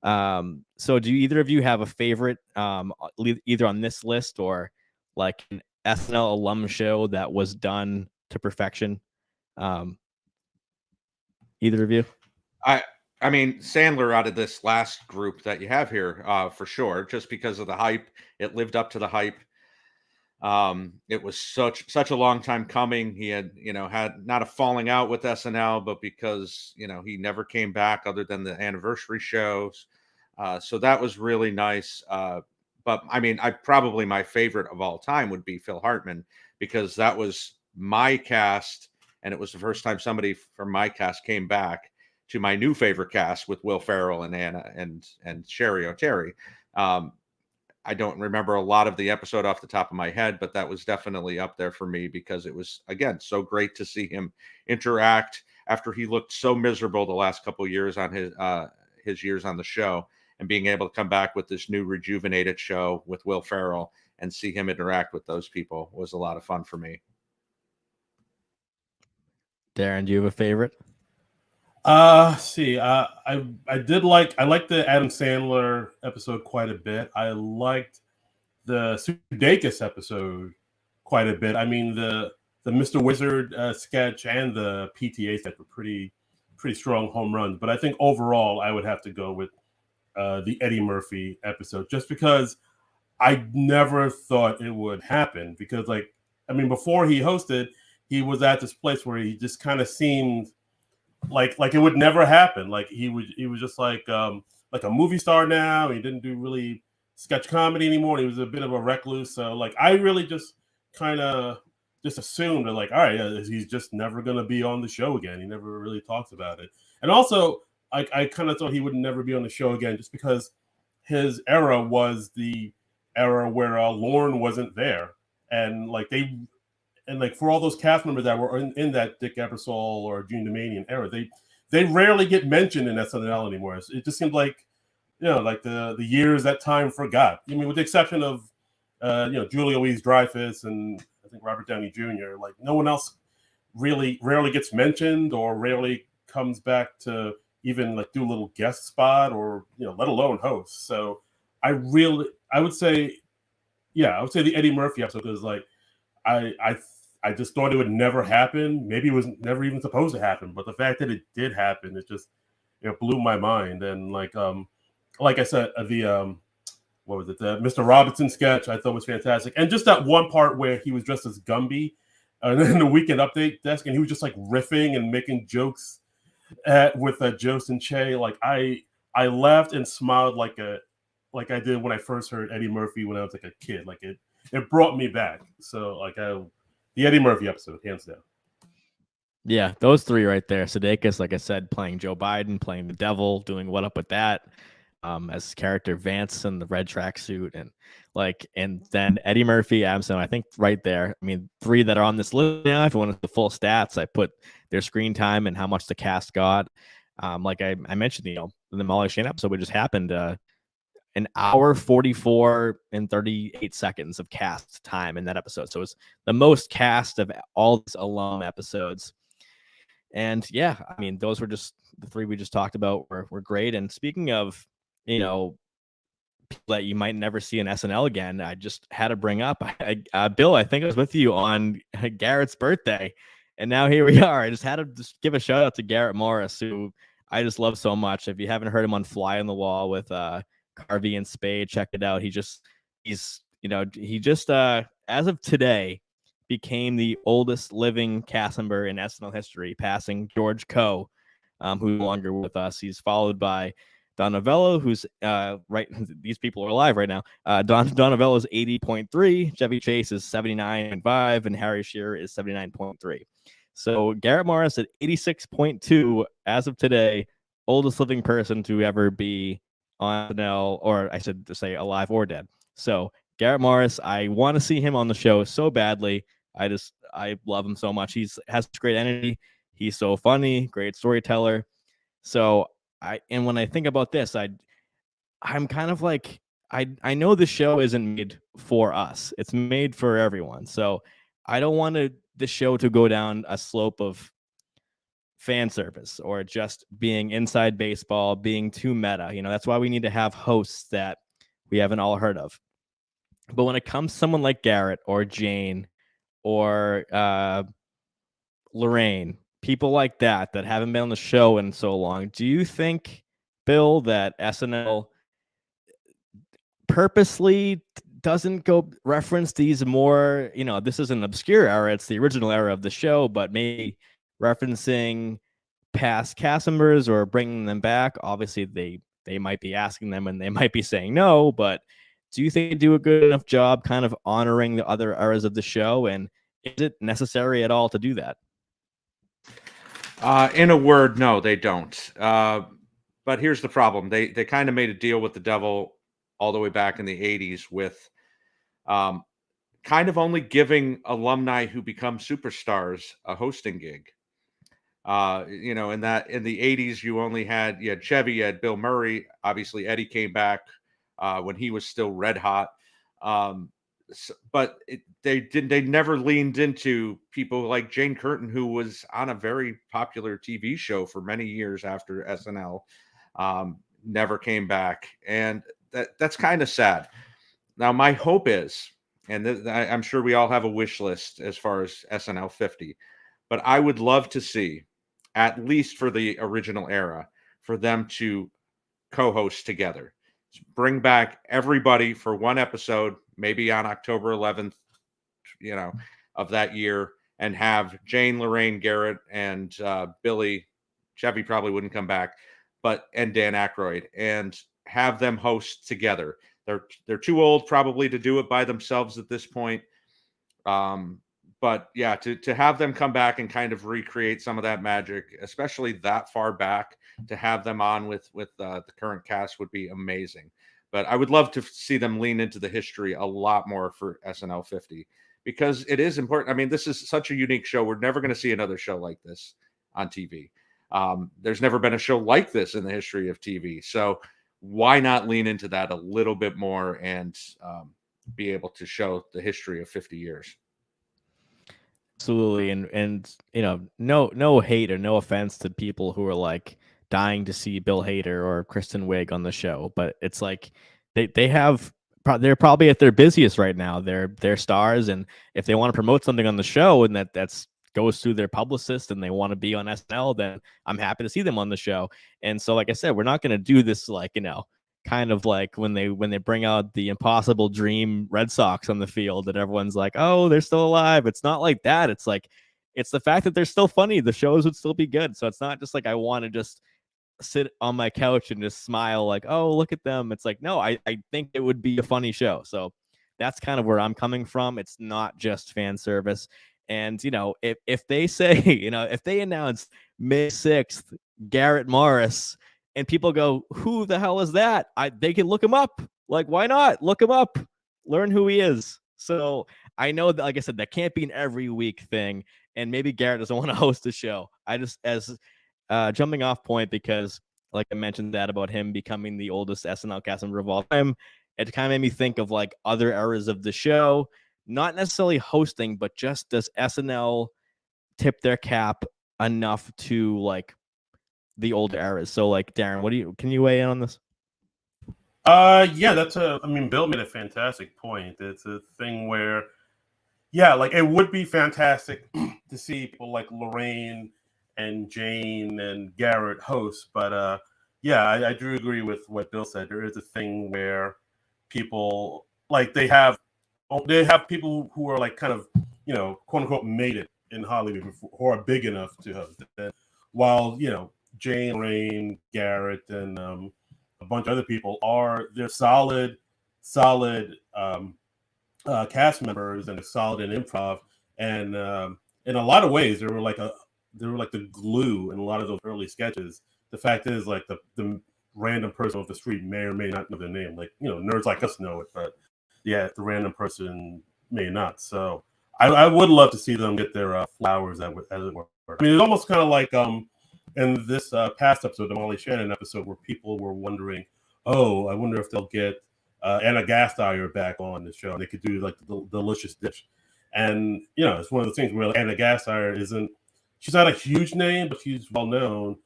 So do either of you have a favorite, either on this list or like an SNL alum show that was done to perfection? Either of you? I mean, Sandler out of this last group that you have here, for sure, just because of the hype. It lived up to the hype. It was such a long time coming. He had had not a falling out with SNL, but because he never came back other than the anniversary shows. So that was really nice. But I mean, probably my favorite of all time would be Phil Hartman, because that was my cast, and it was the first time somebody from my cast came back to my new favorite cast with Will Ferrell and Anna and Sherry O'Terry. I don't remember a lot of the episode off the top of my head, but that was definitely up there for me, because it was, again, so great to see him interact after he looked so miserable the last couple of years on his years on the show, and being able to come back with this new rejuvenated show with Will Ferrell and see him interact with those people was a lot of fun for me. Darin, do you have a favorite? See, I liked the Adam Sandler episode quite a bit. I liked the Sudeikis episode quite a bit. I mean, the Mr. Wizard sketch and the PTA sketch were pretty pretty strong home runs. But I think overall, I would have to go with the Eddie Murphy episode, just because I never thought it would happen. Because, like, I mean, before he hosted, he was at this place where he just kind of seemed like it would never happen. Like he was just like a movie star now. He didn't do really sketch comedy anymore. He was a bit of a recluse. So like I really just kind of just assumed that, like, all right, he's just never gonna be on the show again. He never really talks about it. And also, I kind of thought he would never be on the show again, just because his era was the era where Lorne wasn't there, and like for all those cast members that were in that Dick Ebersol or Gene Domanian era, they rarely get mentioned in SNL anymore. It just seemed like, like the years that time forgot. I mean, with the exception of Julia Louis-Dreyfus and I think Robert Downey Jr., like no one else rarely gets mentioned or rarely comes back to even like do a little guest spot or let alone host. So I would say the Eddie Murphy episode, because like I just thought it would never happen. Maybe it was never even supposed to happen, but the fact that it did happen, it just blew my mind. And like I said, the what was it? The Mr. Robinson sketch I thought was fantastic, and just that one part where he was dressed as Gumby, and then the Weekend Update desk, and he was just like riffing and making jokes with Jost and Che. Like I laughed and smiled like I did when I first heard Eddie Murphy when I was like a kid. Like it brought me back. So like the Eddie Murphy episode, hands down. Yeah, those three right there. Sudeikis, like I said, playing Joe Biden, playing the devil, doing What Up With That, as his character Vance in the red tracksuit, and then Eddie Murphy, Amson. I think right there. I mean, three that are on this list now. If you want the full stats, I put their screen time and how much the cast got. Like I mentioned, the Molly Shannon episode, which just happened. An hour 44 and 38 seconds of cast time in that episode. So it's the most cast of all these alum episodes. And yeah, I mean, those were just the three we just talked about were great. And speaking of, people that you might never see in SNL again, I just had to bring up, Bill, I think I was with you on Garrett's birthday. And now here we are. I just had to give a shout out to Garrett Morris, who I just love so much. If you haven't heard him on Fly on the Wall with Carvey and Spade, check it out. He just as of today became the oldest living cast member in SNL history, passing George Coe, who's no longer with us. He's followed by Don Novello, who's right. These people are alive right now. Don Novello is 80.3, Chevy Chase is 79.5, and Harry Shearer is 79.3. So Garrett Morris at 86.2 as of today, oldest living person to ever be on SNL, or I should say alive or dead. So Garrett Morris, I want to see him on the show so badly. I love him so much. Has great energy. He's so funny, great storyteller. So when I think about this, I'm kind of like, I know the show isn't made for us. It's made for everyone. So I don't want the show to go down a slope of fan service or just being inside baseball, being too meta. That's why we need to have hosts that we haven't all heard of. But when it comes to someone like Garrett or Jane or Lorraine, people like that haven't been on the show in so long, do you think, Bill, that SNL purposely doesn't go reference these more, this is an obscure era, it's the original era of the show, but maybe referencing past cast members or bringing them back? Obviously, they might be asking them and they might be saying no, but do you think they do a good enough job kind of honoring the other eras of the show? And is it necessary at all to do that? In a word, no, they don't. But here's the problem. They kind of made a deal with the devil all the way back in the 80s with kind of only giving alumni who become superstars a hosting gig. In the 80s, you had Chevy, you had Bill Murray. Obviously, Eddie came back when he was still red hot. But they never leaned into people like Jane Curtin, who was on a very popular TV show for many years after SNL, never came back. And that's kind of sad. Now, my hope is, and I'm sure we all have a wish list as far as SNL 50, but I would love to see at least for the original era, for them to co-host together. Bring back everybody for one episode, maybe on October 11th, of that year, and have Jane, Lorraine, Garrett, and Billy. Chevy probably wouldn't come back, and Dan Aykroyd, and have them host together. They're too old probably to do it by themselves at this point. But yeah, to have them come back and kind of recreate some of that magic, especially that far back, to have them on with the current cast would be amazing. But I would love to see them lean into the history a lot more for SNL 50, because it is important. I mean, this is such a unique show. We're never going to see another show like this on TV. There's never been a show like this in the history of TV. So why not lean into that a little bit more and be able to show the history of 50 years? Absolutely. And no hate or no offense to people who are like dying to see Bill Hader or Kristen Wiig on the show, but it's like they're probably at their busiest right now. They're stars, and if they want to promote something on the show and that's goes through their publicist and they want to be on SNL, then I'm happy to see them on the show. And so, like I said, we're not going to do this kind of like when they bring out the impossible dream Red Sox on the field that everyone's like, oh, they're still alive. It's not like that. It's like, it's the fact that they're still funny. The shows would still be good. So it's not just like I want to just sit on my couch and just smile like, oh, look at them. It's like, no, I think it would be a funny show. So that's kind of where I'm coming from. It's not just fan service. And, if they say, if they announce May 6th, Garrett Morris, and people go, who the hell is that? They can look him up. Like, why not? Look him up. Learn who he is. So I know that, like I said, that can't be an every week thing. And maybe Garrett doesn't want to host a show. I just, as jumping off point, because like I mentioned that about him becoming the oldest SNL cast member of all time, it kind of made me think of like other eras of the show, not necessarily hosting, but just does SNL tip their cap enough to like the older eras? So like, Darin, can you weigh in on this? Yeah, Bill made a fantastic point. It's a thing where, yeah, like it would be fantastic to see people like Lorraine and Jane and Garrett host, but yeah, I do agree with what Bill said. There is a thing where people like they have people who are like kind of, quote unquote made it in Hollywood before, who are big enough to host it. While, Jane, Lorraine, Garrett, and a bunch of other people they're solid cast members, and they're solid in improv, and in a lot of ways they were like the glue in a lot of those early sketches. The fact is, like the random person off the street may or may not know their name. Like, nerds like us know it, but yeah, the random person may not. So I would love to see them get their flowers, as it were. I mean, it's almost kind of like in this past episode, the Molly Shannon episode, where people were wondering, oh, I wonder if they'll get Anna Gasteyer back on the show, and they could do like the delicious dish. And it's one of the things where Anna Gasteyer she's not a huge name, but she's well known.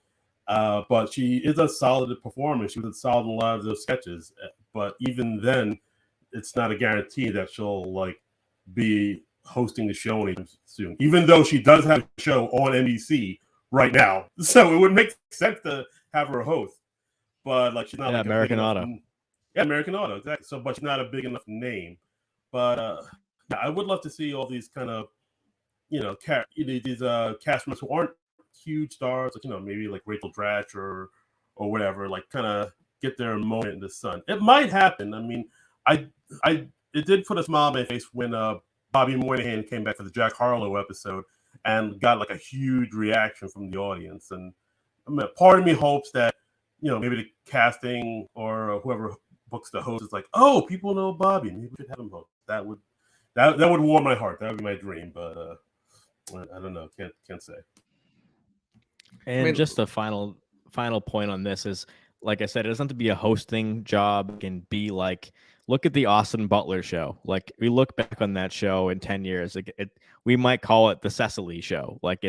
But she is a solid performer. She was solid in a lot of those sketches. But even then, it's not a guarantee that she'll like be hosting the show anytime soon, even though she does have a show on NBC right now. So it would make sense to have her host, but like she's not like American Auto. Yeah, American Auto, exactly. So, but she's not a big enough name. But yeah, I would love to see all these kind of these cast members who aren't huge stars, like maybe like Rachel Dratch or whatever, like kind of get their moment in the sun. It might happen. I mean, it did put a smile on my face when Bobby Moynihan came back for the Jack Harlow episode and got like a huge reaction from the audience. And I mean, part of me hopes that maybe the casting or whoever books the host is like, oh, people know Bobby, maybe we should have him host. That would warm my heart. That would be my dream, but I don't know. Can't say. And just a final point on this is, like I said, it doesn't have to be a hosting job. It can be like, look at the Austin Butler show. Like, we look back on that show in 10 years, we might call it the Cecily show. Like,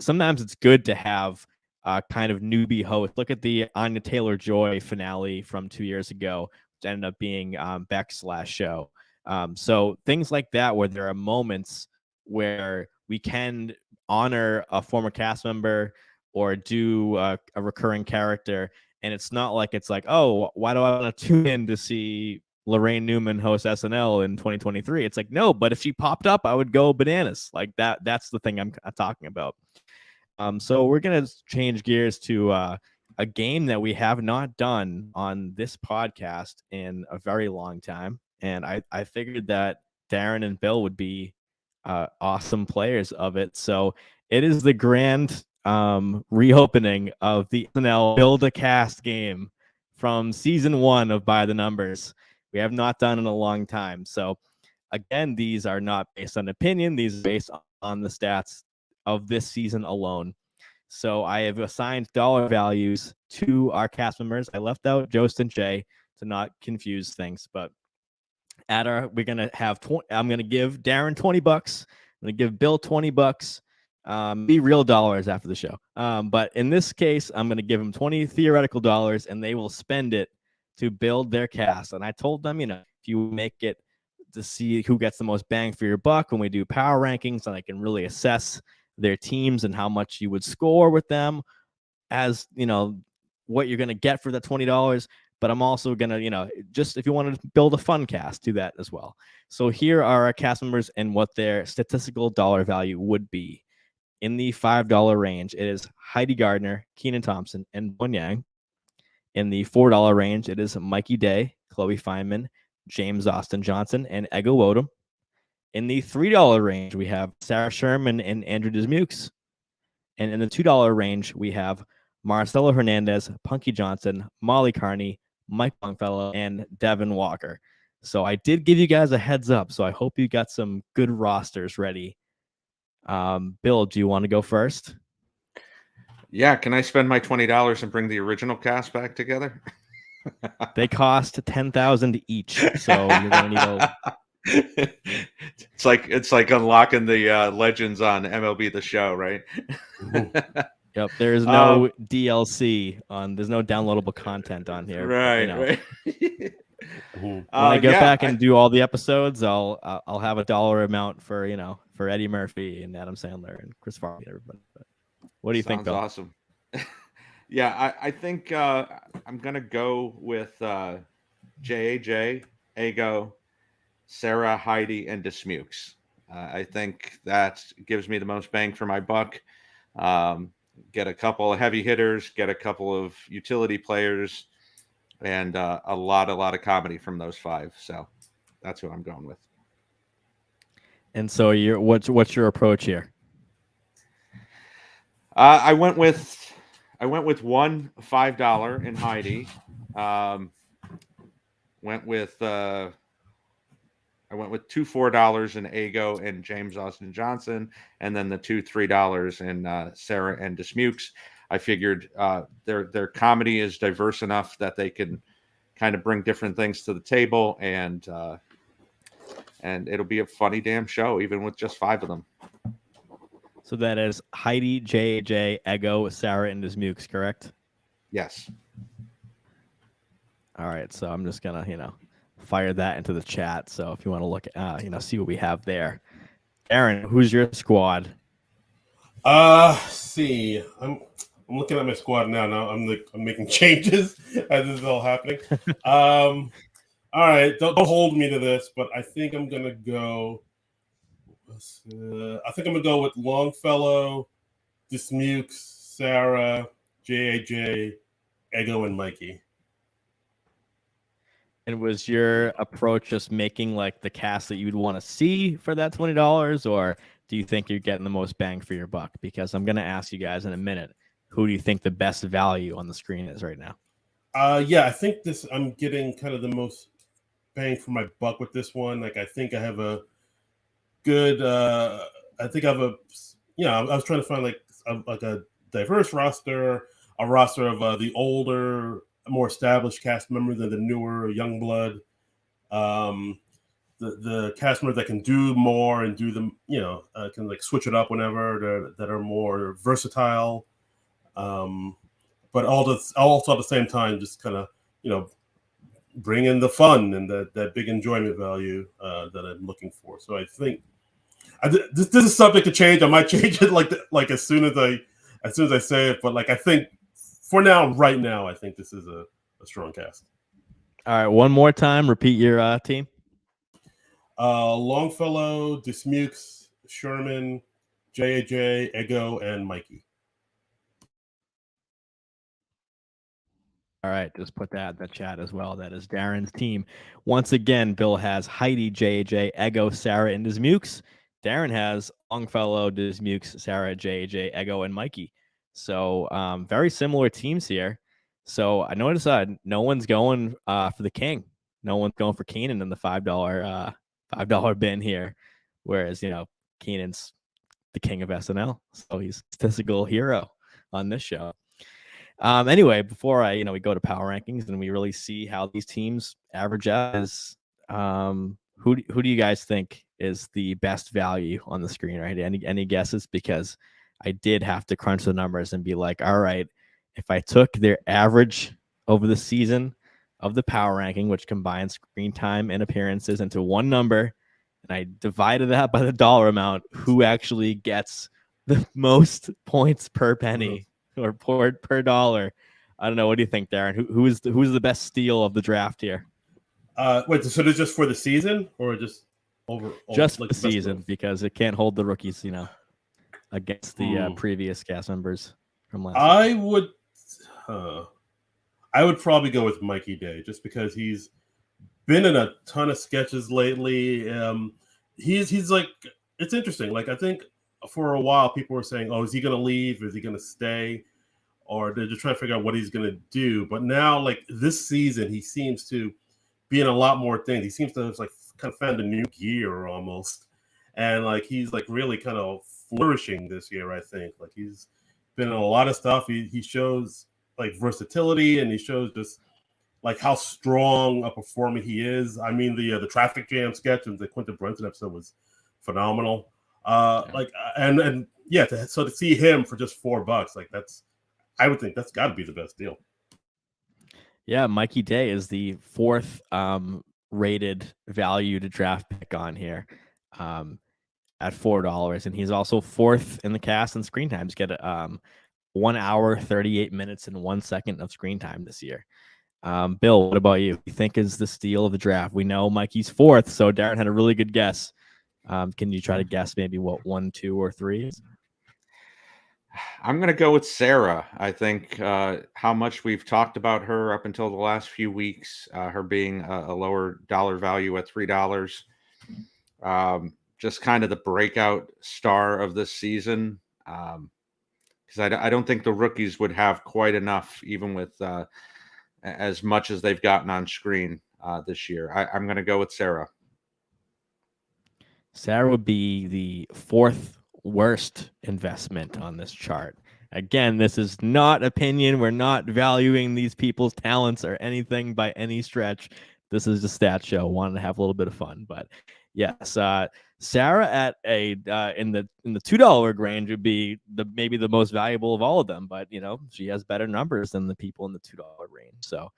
sometimes it's good to have a kind of newbie host. Look at the Anya Taylor-Joy finale from 2 years ago, which ended up being Beck's last show. So things like that, where there are moments where we can honor a former cast member or do a recurring character. And it's not like it's like, oh, why do I want to tune in to see Lorraine Newman host SNL in 2023? It's like, no, but if she popped up, I would go bananas. Like that. That's the thing I'm talking about. So we're going to change gears to a game that we have not done on this podcast in a very long time. And I figured that Darin and Bill would be awesome players of it. So it is the grand reopening of the SNL Build a Cast game from season 1 of By the Numbers. We have not done in a long time. So again, these are not based on opinion. These are based on the stats of this season alone. So I have assigned dollar values to our cast members. I left out Jost and Jay to not confuse things, but we're gonna have I'm gonna give Darin $20. I'm gonna give Bill $20. Be real dollars after the show. But in this case, I'm gonna give them 20 theoretical dollars, and they will spend it to build their cast. And I told them, if you make it to see who gets the most bang for your buck when we do power rankings, and I can really assess their teams and how much you would score with them, as what you're gonna get for that $20. But I'm also gonna, just if you want to build a fun cast, do that as well. So here are our cast members and what their statistical dollar value would be. In the $5 range, it is Heidi Gardner, Kenan Thompson, and Bowen Yang. In the $4 range, it is Mikey Day, Chloe Fineman, James Austin Johnson, and Ego Odom. In the $3 range, we have Sarah Sherman and Andrew Dismukes. And in the $2 range, we have Marcelo Hernandez, Punky Johnson, Molly Carney, Mike Longfellow, and Devin Walker. So I did give you guys a heads up, so I hope you got some good rosters ready. Bill, do you want to go first? Yeah, can I spend my $20 and bring the original cast back together? They cost $10,000 each, so you're gonna need a... It's like unlocking the legends on MLB The Show, right? Yep, there's no DLC there's no downloadable content on here. Right, right. When I get back and do all the episodes, I'll have a dollar amount for for Eddie Murphy and Adam Sandler and Chris Farley and everybody. But what do you think, Bill? Awesome. Yeah, I think I'm gonna go with JAJ, Ego, Sarah, Heidi, and Dismukes. I think that gives me the most bang for my buck. Get a couple of heavy hitters, get a couple of utility players, and a lot of comedy from those 5. So that's who I'm going with. And so what's your approach here? I went with one $5 in Heidi. I went with two $4 in Ego and James Austin Johnson, and then the two $3 in Sarah and Dismukes. I figured their comedy is diverse enough that they can kind of bring different things to the table, and it'll be a funny damn show, even with just 5 of them. So that is Heidi, JJ, Ego, Sarah, and Dismukes, correct? Yes. All right, so I'm just gonna fire that into the chat. So if you want to look at see what we have there. Darin, who's your squad? See, I'm looking at my squad now. I'm making changes as this is all happening. All right, don't hold me to this, but I think I'm gonna go. I think I'm gonna go with Longfellow, Dismukes, Sarah, JAJ, Ego, and Mikey. And was your approach just making like the cast that you'd want to see for that $20, or do you think you're getting the most bang for your buck? Because I'm gonna ask you guys in a minute, who do you think the best value on the screen is right now? Yeah, I think I'm getting kind of the most bang for my buck with this one. Like, I think I have a good. I think I have I was trying to find like a diverse roster, a roster of the older, more established cast members than the newer young blood. The cast members that can do more and do them, can like switch it up whenever, that are more versatile. But also at the same time, just kind of, bring in the fun and that big enjoyment value that I'm looking for. So I think This is subject to change. I might change it like as soon as I say it. But like I think for now, right now, I think this is a strong cast. All right, one more time. Repeat your team. Longfellow, Dismukes, Sherman, JAJ, Ego, and Mikey. All right, just put that in the chat as well. That is Darin's team. Once again, Bill has Heidi, JJ, Ego, Sarah, and Dismukes. Darin has Longfellow, Dismukes, Sarah, JJ, Ego, and Mikey. So very similar teams here. So I noticed no one's going for the king. No one's going for Keenan in the $5 bin here. Whereas, Keenan's the king of SNL. So he's a statistical hero on this show. Anyway, before we go to power rankings and we really see how these teams average out, is who do you guys think is the best value on the screen, right? Any guesses? Because I did have to crunch the numbers and be like, all right, if I took their average over the season of the power ranking, which combines screen time and appearances into one number, and I divided that by the dollar amount, who actually gets the most points per penny or per dollar? I don't know. What do you think, Darin? Who's the best steal of the draft here? Wait, so this is just for the season or just over? Just the season, because it can't hold the rookies, against the previous cast members from last year. I would probably go with Mikey Day, just because he's been in a ton of sketches lately. He's like, it's interesting. Like, I think for a while people were saying, "Oh, is he going to leave? Is he going to stay?" Or they're just trying to figure out what he's going to do. But now, like this season, he seems to be in a lot more things. He seems to have like kind of found a new gear almost, and like he's like really kind of flourishing this year. I think like he's been in a lot of stuff. He shows like versatility, and he shows just like how strong a performer he is. I mean, the traffic jam sketch and the Quentin Brenton episode was phenomenal. Like and yeah, so to see him for just $4, like I would think that's got to be the best deal. Yeah, Mikey Day is the fourth rated value to draft pick on here at $4, and he's also fourth in the cast and screen times. Get 1 hour, 38 minutes, and 1 second of screen time this year. Bill, what about you? You think is the steal of the draft? We know Mikey's fourth, so Darin had a really good guess. Can you try to guess maybe what 1, 2, or 3 is? I'm going to go with Sarah. I think how much we've talked about her up until the last few weeks, her being a lower dollar value at $3, just kind of the breakout star of this season. Because I don't think the rookies would have quite enough, even with as much as they've gotten on screen this year. I'm going to go with Sarah. Sarah would be the fourth worst investment on this chart. Again, this is not opinion. We're not valuing these people's talents or anything by any stretch. This is a stat show. Wanted to have a little bit of fun, but yes, Sarah at a in the $2 range would be maybe the most valuable of all of them. But she has better numbers than the people in the $2 range. So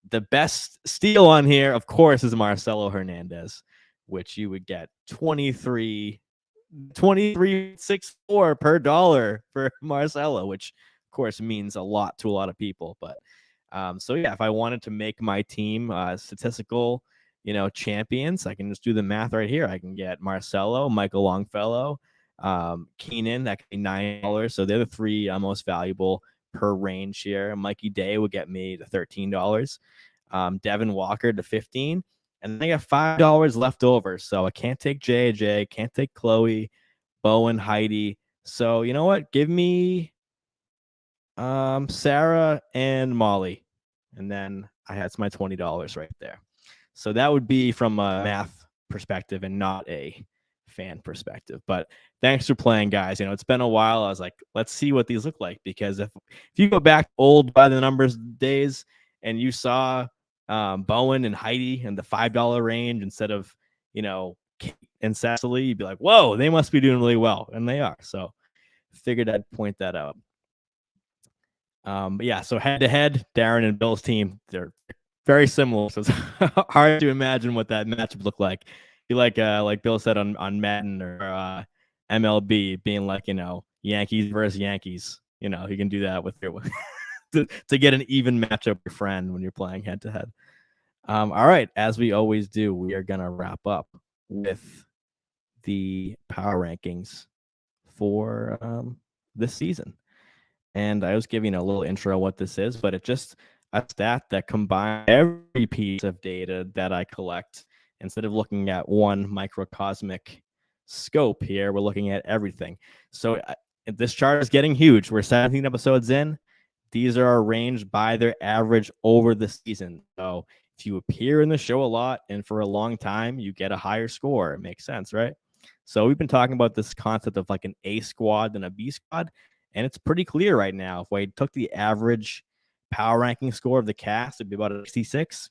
the best steal on here, of course, is Marcelo Hernandez, which you would get 23.64 per dollar for Marcelo, which of course means a lot to a lot of people. But so yeah, if I wanted to make my team statistical champions, I can just do the math right here. I can get Marcelo, Michael Longfellow, Keenan, that could be $9. So they're the three most valuable per range here. Mikey Day would get me to $13. Devin Walker to $15. And then I got $5 left over. So I can't take JJ, can't take Chloe, Bowen, Heidi. So you know what? Give me Sarah and Molly. And then I had my $20 right there. So that would be from a math perspective and not a fan perspective. But thanks for playing, guys. It's been a while. I was like, let's see what these look like. Because if you go back old by the numbers days and you saw Bowen and Heidi in the $5 range instead of Kate and Cecily, you'd be like, whoa, they must be doing really well, and they are. So figured I'd point that out. But yeah, so head to head, Darin and Bill's team, they're very similar, so it's hard to imagine what that matchup looked like. be like Bill said on Madden or MLB, being like, Yankees versus Yankees. You can do that with your to get an even matchup with your friend when you're playing head to head. All right, as we always do, we are gonna wrap up with the power rankings for this season. And I was giving a little intro what this is, but it's just a stat that combines every piece of data that I collect. Instead of looking at one microcosmic scope here, we're looking at everything. So this chart is getting huge. We're 17 episodes in. These are arranged by their average over the season. So if you appear in the show a lot and for a long time, you get a higher score. It makes sense, right? So we've been talking about this concept of like an A squad and a B squad. And it's pretty clear right now. If I took the average power ranking score of the cast, it'd be about a 66.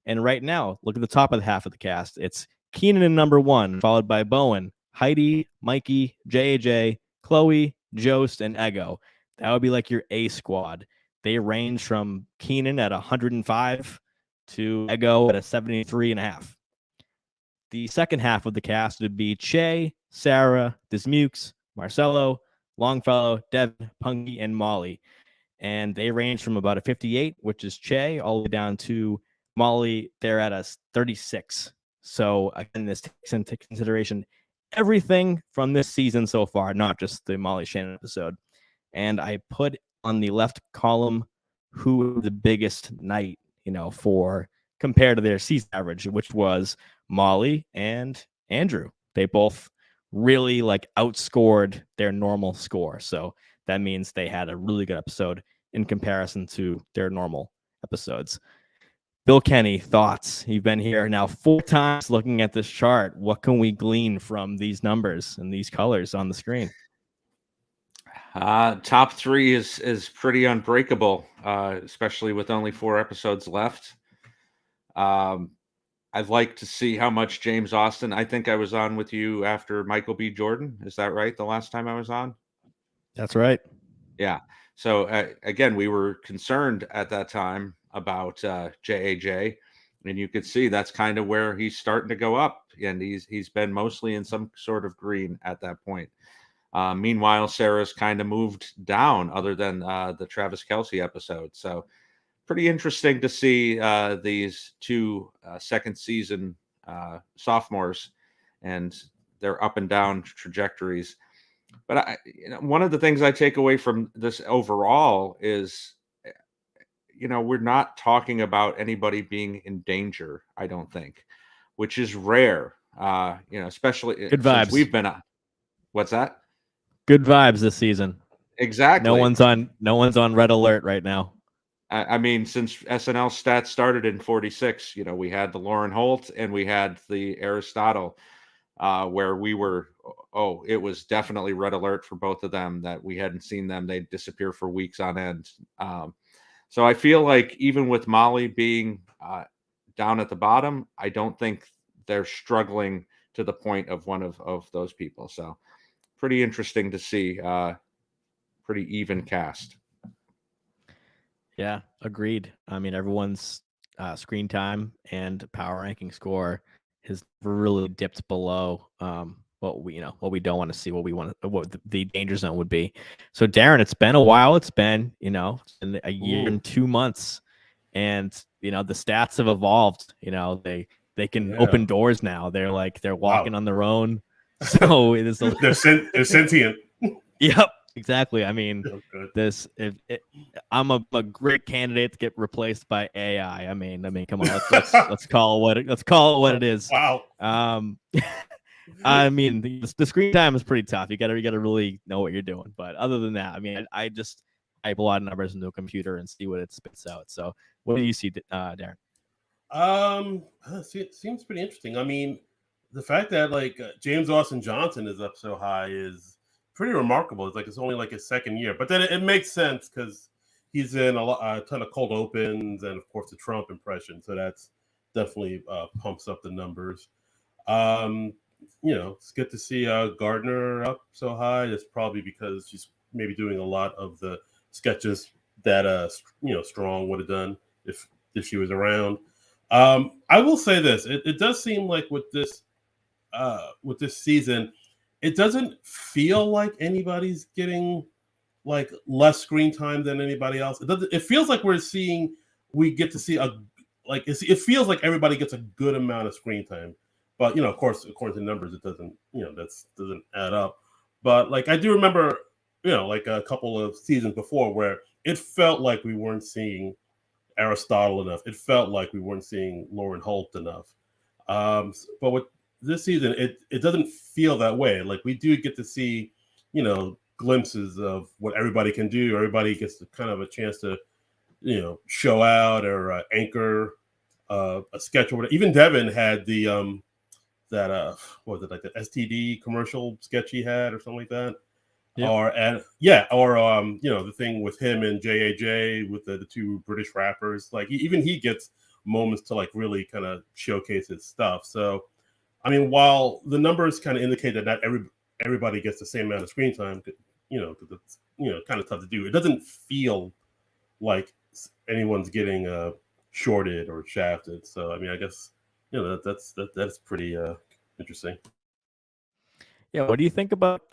And right now, look at the top of the half of the cast. It's Keenan in number 1, followed by Bowen, Heidi, Mikey, JJ, Chloe, Jost, and Ego. That would be like your A squad. They range from Keenan at 105 to Ego at a 73.5. The second half of the cast would be Che, Sarah, Dismukes, Marcelo, Longfellow, Devin, Punky, and Molly. And they range from about a 58, which is Che, all the way down to Molly. They're at a 36. So again, this takes into consideration everything from this season so far, not just the Molly Shannon episode. And I put on the left column who the biggest night, for compared to their season average, which was Molly and Andrew. They both really outscored their normal score. So that means they had a really good episode in comparison to their normal episodes. Bill Kenney, thoughts? You've been here now 4 times looking at this chart. What can we glean from these numbers and these colors on the screen? Top 3 is pretty unbreakable, especially with only 4 episodes left. I'd like to see how much James Austin. I think I was on with you after Michael B. Jordan. Is that right? The last time I was on? That's right. Yeah. So again, we were concerned at that time about JAJ, and you could see that's kind of where he's starting to go up, and he's been mostly in some sort of green at that point. Meanwhile, Sarah's kind of moved down, other than the Travis Kelce episode. So pretty interesting to see these 2 second season sophomores and their up and down trajectories. But one of the things I take away from this overall is, we're not talking about anybody being in danger, I don't think, which is rare. Especially good vibes. Since we've been on. What's that? Good vibes this season. Exactly. No one's on red alert right now. I mean, since SNL stats started in 46, we had the Lauren Holt and we had the Aristotle, where we were, it was definitely red alert for both of them, that we hadn't seen them. They'd disappear for weeks on end. So I feel like even with Molly being down at the bottom, I don't think they're struggling to the point of one of those people. So pretty interesting to see. Pretty even cast. Yeah, agreed. I mean, everyone's screen time and power ranking score has really dipped below what we don't want to see, what the danger zone would be. So Darin, it's been a while. It's been, a year and 2 months, and the stats have evolved. They can open doors now. They're walking on their own. So it is they're sentient. Yep. Exactly. I mean, I'm a great candidate to get replaced by AI. I mean, come on, let's call it what it is. Wow. I mean, the screen time is pretty tough. You gotta really know what you're doing. But other than that, I mean, I just type a lot of numbers into a computer and see what it spits out. So, what do you see, Darin? Seems pretty interesting. I mean, the fact that James Austin Johnson is up so high is pretty remarkable. It's only his second year, but then it makes sense because he's in a ton of cold opens and of course the Trump impression. So that's definitely pumps up the numbers. It's good to see Gardner up so high. It's probably because she's maybe doing a lot of the sketches that Strong would have done if she was around. I will say this: it does seem like with this with this season, it doesn't feel like anybody's getting like less screen time than anybody else. It feels like we get to see it feels like everybody gets a good amount of screen time. But of course, according to numbers, it doesn't doesn't add up. But like I do remember, like a couple of seasons before where it felt like we weren't seeing Aristotle enough. It felt like we weren't seeing Lauren Holt enough. But with this season, it doesn't feel that way. Like we do get to see, glimpses of what everybody can do. Everybody gets kind of a chance to, show out or anchor a sketch or whatever. Even Devin had the what was it, like the STD commercial sketch he had or something like that. Yep. The thing with him and JAJ with the two British rappers. Like even he gets moments to like really kind of showcase his stuff. So, I mean, while the numbers kind of indicate that not everybody gets the same amount of screen time, because it's kind of tough to do. It doesn't feel like anyone's getting shorted or shafted. So, I mean, I guess that's pretty interesting. Yeah, what do you think about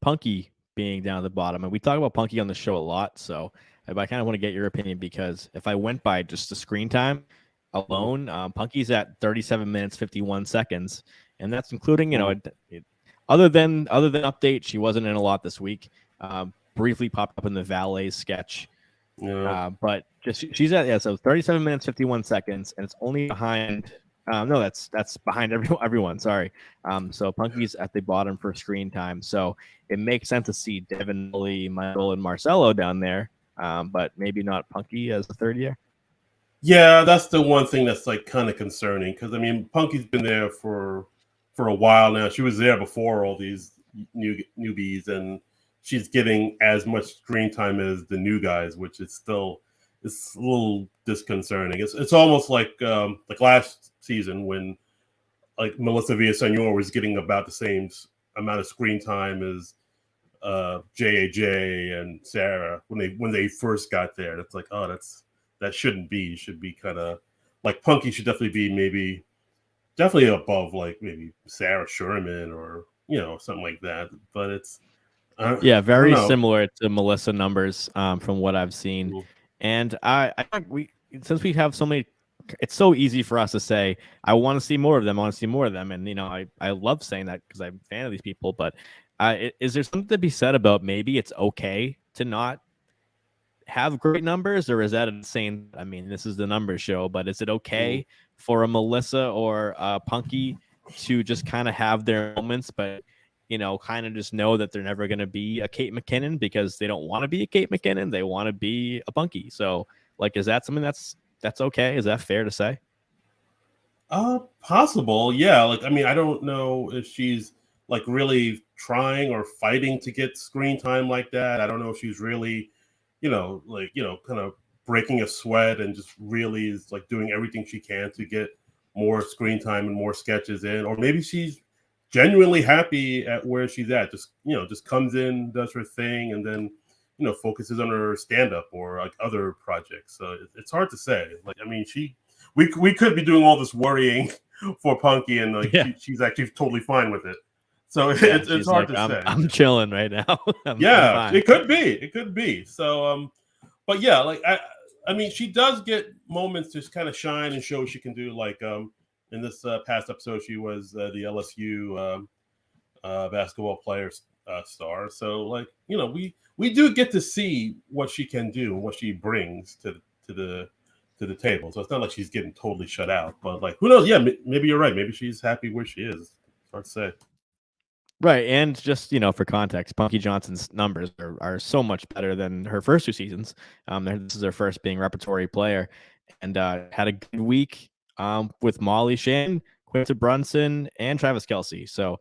Punky being down at the bottom? And we talk about Punky on the show a lot, so I kind of want to get your opinion, because if I went by just the screen time alone, Punky's at 37 minutes 51 seconds, and that's including other than update, she wasn't in a lot this week. Briefly popped up in the valet sketch, but just she's at so 37 minutes 51 seconds, and it's only behind. No, that's behind everyone. Sorry. So Punky's at the bottom for screen time. So it makes sense to see Devin, Molly, Michael, and Marcelo down there, but maybe not Punky as the third year. Yeah, that's the one thing that's like kind of concerning, because I mean Punky's been there for a while now. She was there before all these newbies, and she's getting as much screen time as the new guys, which is still it's a little disconcerting. It's almost like last season when like Melissa Villaseñor was getting about the same amount of screen time as JAJ and Sarah when they first got there. It's like, oh, that shouldn't be. It should be kind of like Punky should definitely be definitely above like maybe Sarah Sherman or something like that. But it's very similar to Melissa numbers from what I've seen. Cool. And since we have so many, it's so easy for us to say, I want to see more of them. I want to see more of them. And, I love saying that because I'm a fan of these people. But is there something to be said about maybe it's okay to not have great numbers, or is that insane? I mean, this is the numbers show, but is it okay for a Melissa or a Punky to just kind of have their moments, but kind of just know that they're never going to be a Kate McKinnon because they don't want to be a Kate McKinnon. They want to be a Punky. So, like, is that something that's okay? Is that fair to say? Possible. Yeah. Like, I mean, I don't know if she's like really trying or fighting to get screen time like that. I don't know if she's really, kind of breaking a sweat and just really is like doing everything she can to get more screen time and more sketches in, or maybe she's genuinely happy at where she's at. Just comes in, does her thing, and then focuses on her stand-up or like other projects. So it's hard to say. Like, I mean, we could be doing all this worrying for Punky, and like she's actually totally fine with it. So it's hard to say. I'm chilling right now. I'm it could be. So but yeah, like I mean, she does get moments to kind of shine and show what she can do. Like in this past episode, she was the LSU basketball player star. So like, we do get to see what she can do and what she brings to the table. So it's not like she's getting totally shut out. But like, who knows? Yeah, maybe you're right. Maybe she's happy where she is. It's hard to say. Right, and just for context, Punky Johnson's numbers are so much better than her first two seasons. This is her first being repertory player, and had a good week with Molly Shannon, Quinta Brunson, and Travis Kelce. So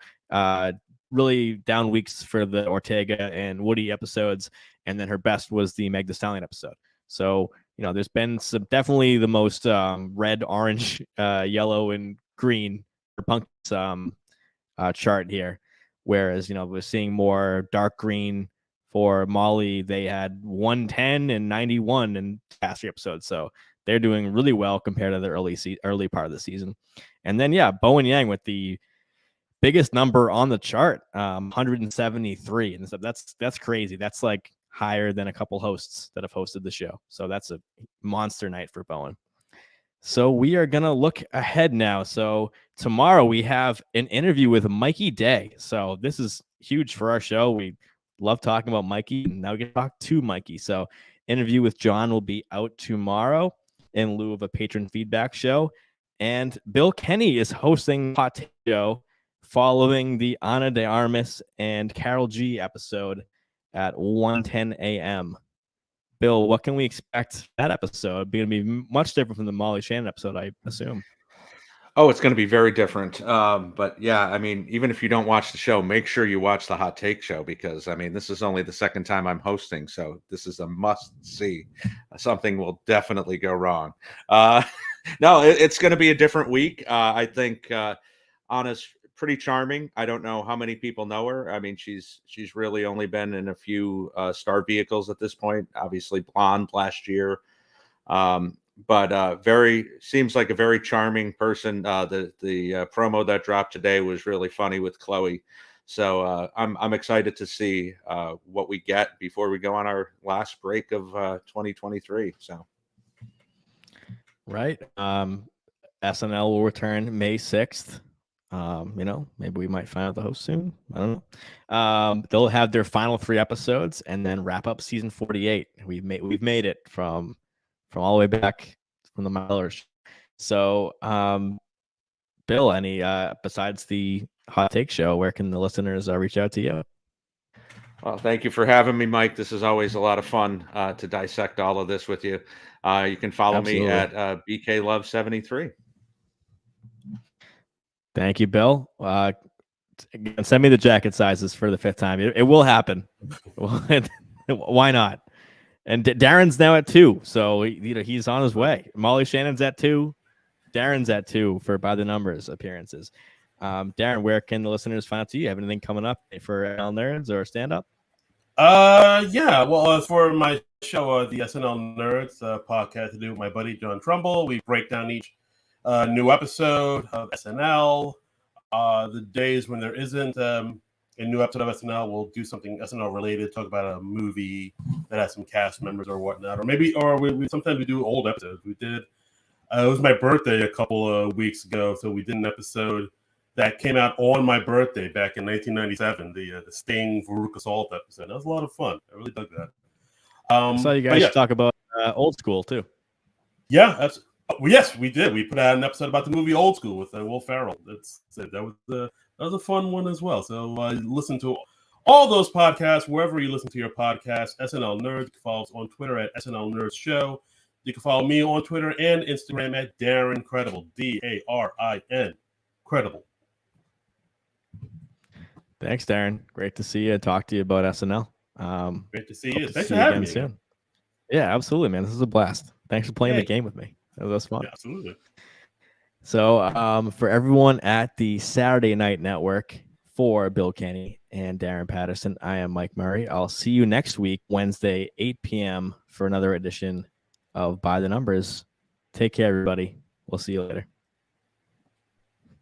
really down weeks for the Ortega and Woody episodes, and then her best was the Meg Thee Stallion episode. So there's been some definitely the most red, orange, yellow, and green for Punk's chart here. Whereas, we're seeing more dark green for Molly. They had 110 and 91 in past 3 episodes. So they're doing really well compared to the early part of the season. And then, Bo and Yang with the biggest number on the chart, 173, and so that's crazy. That's like higher than a couple hosts that have hosted the show. So that's a monster night for Bowen. So we are gonna look ahead now. So tomorrow we have an interview with Mikey Day. So this is huge for our show. We love talking about Mikey, and now we get to talk to Mikey. So interview with John will be out tomorrow in lieu of a patron feedback show. And Bill Kenney is hosting Hot Take Show following the Ana de Armas and Carol G episode at 1:10 a.m. Bill, what can we expect that episode? Going to be much different from the Molly Shannon episode, I assume. Oh, it's going to be very different. But yeah, I mean, even if you don't watch the show, make sure you watch the Hot Take Show, because I mean, this is only the second time I'm hosting, so this is a must see. Something will definitely go wrong. No, it's going to be a different week. I think Anna's pretty charming. I don't know how many people know her. I mean, she's really only been in a few star vehicles at this point. Obviously, Blonde last year. But very seems like a very charming person. The promo that dropped today was really funny with Chloe. So I'm excited to see what we get before we go on our last break of 2023. So right. SNL will return May 6th. Maybe we might find out the host soon. I don't know. They'll have their final 3 episodes and then wrap up season 48. We've made it from all the way back from the Millers. So, Bill, any besides the Hot Take Show, where can the listeners reach out to you? Well, thank you for having me, Mike. This is always a lot of fun to dissect all of this with you. You can follow me at BKLove73. Thank you, Bill. Again, send me the jacket sizes for the 5th time. It will happen. Why not? And Darin's now at 2, so he's on his way. Molly Shannon's at 2. Darin's at 2 for By the Numbers appearances. Darin, where can the listeners find out to you? Have anything coming up for SNL Nerds or stand up? Yeah. Well, for my show, the SNL Nerds podcast, to do with my buddy John Trumbull, we break down each new episode of SNL. The days when there isn't a new episode of SNL, we'll do something SNL related, talk about a movie that has some cast members or whatnot, or we sometimes we do old episodes. We did. It was my birthday a couple of weeks ago, so we did an episode that came out on my birthday back in 1997, the Sting Veruca Salt episode. That was a lot of fun. I really dug that. I saw you guys talk about Old School too. Yeah, yes, we did. We put out an episode about the movie Old School with Will Ferrell. That was a fun one as well. So listen to all those podcasts wherever you listen to your podcast. SNL Nerds. You can follow us on Twitter at SNL Nerds Show. You can follow me on Twitter and Instagram at Darin Credible. DARIN Credible. Thanks, Darin. Great to see you. Talk to you about SNL. Great to see you. Thanks for having me soon. Yeah, absolutely, man. This is a blast. Thanks for playing the game with me. That was fun. Yeah, absolutely. So for everyone at the Saturday Night Network, for Bill Kenney and Darin Patterson, I am Mike Murray. I'll see you next week, Wednesday, 8 p.m. for another edition of By the Numbers. Take care, everybody. We'll see you later.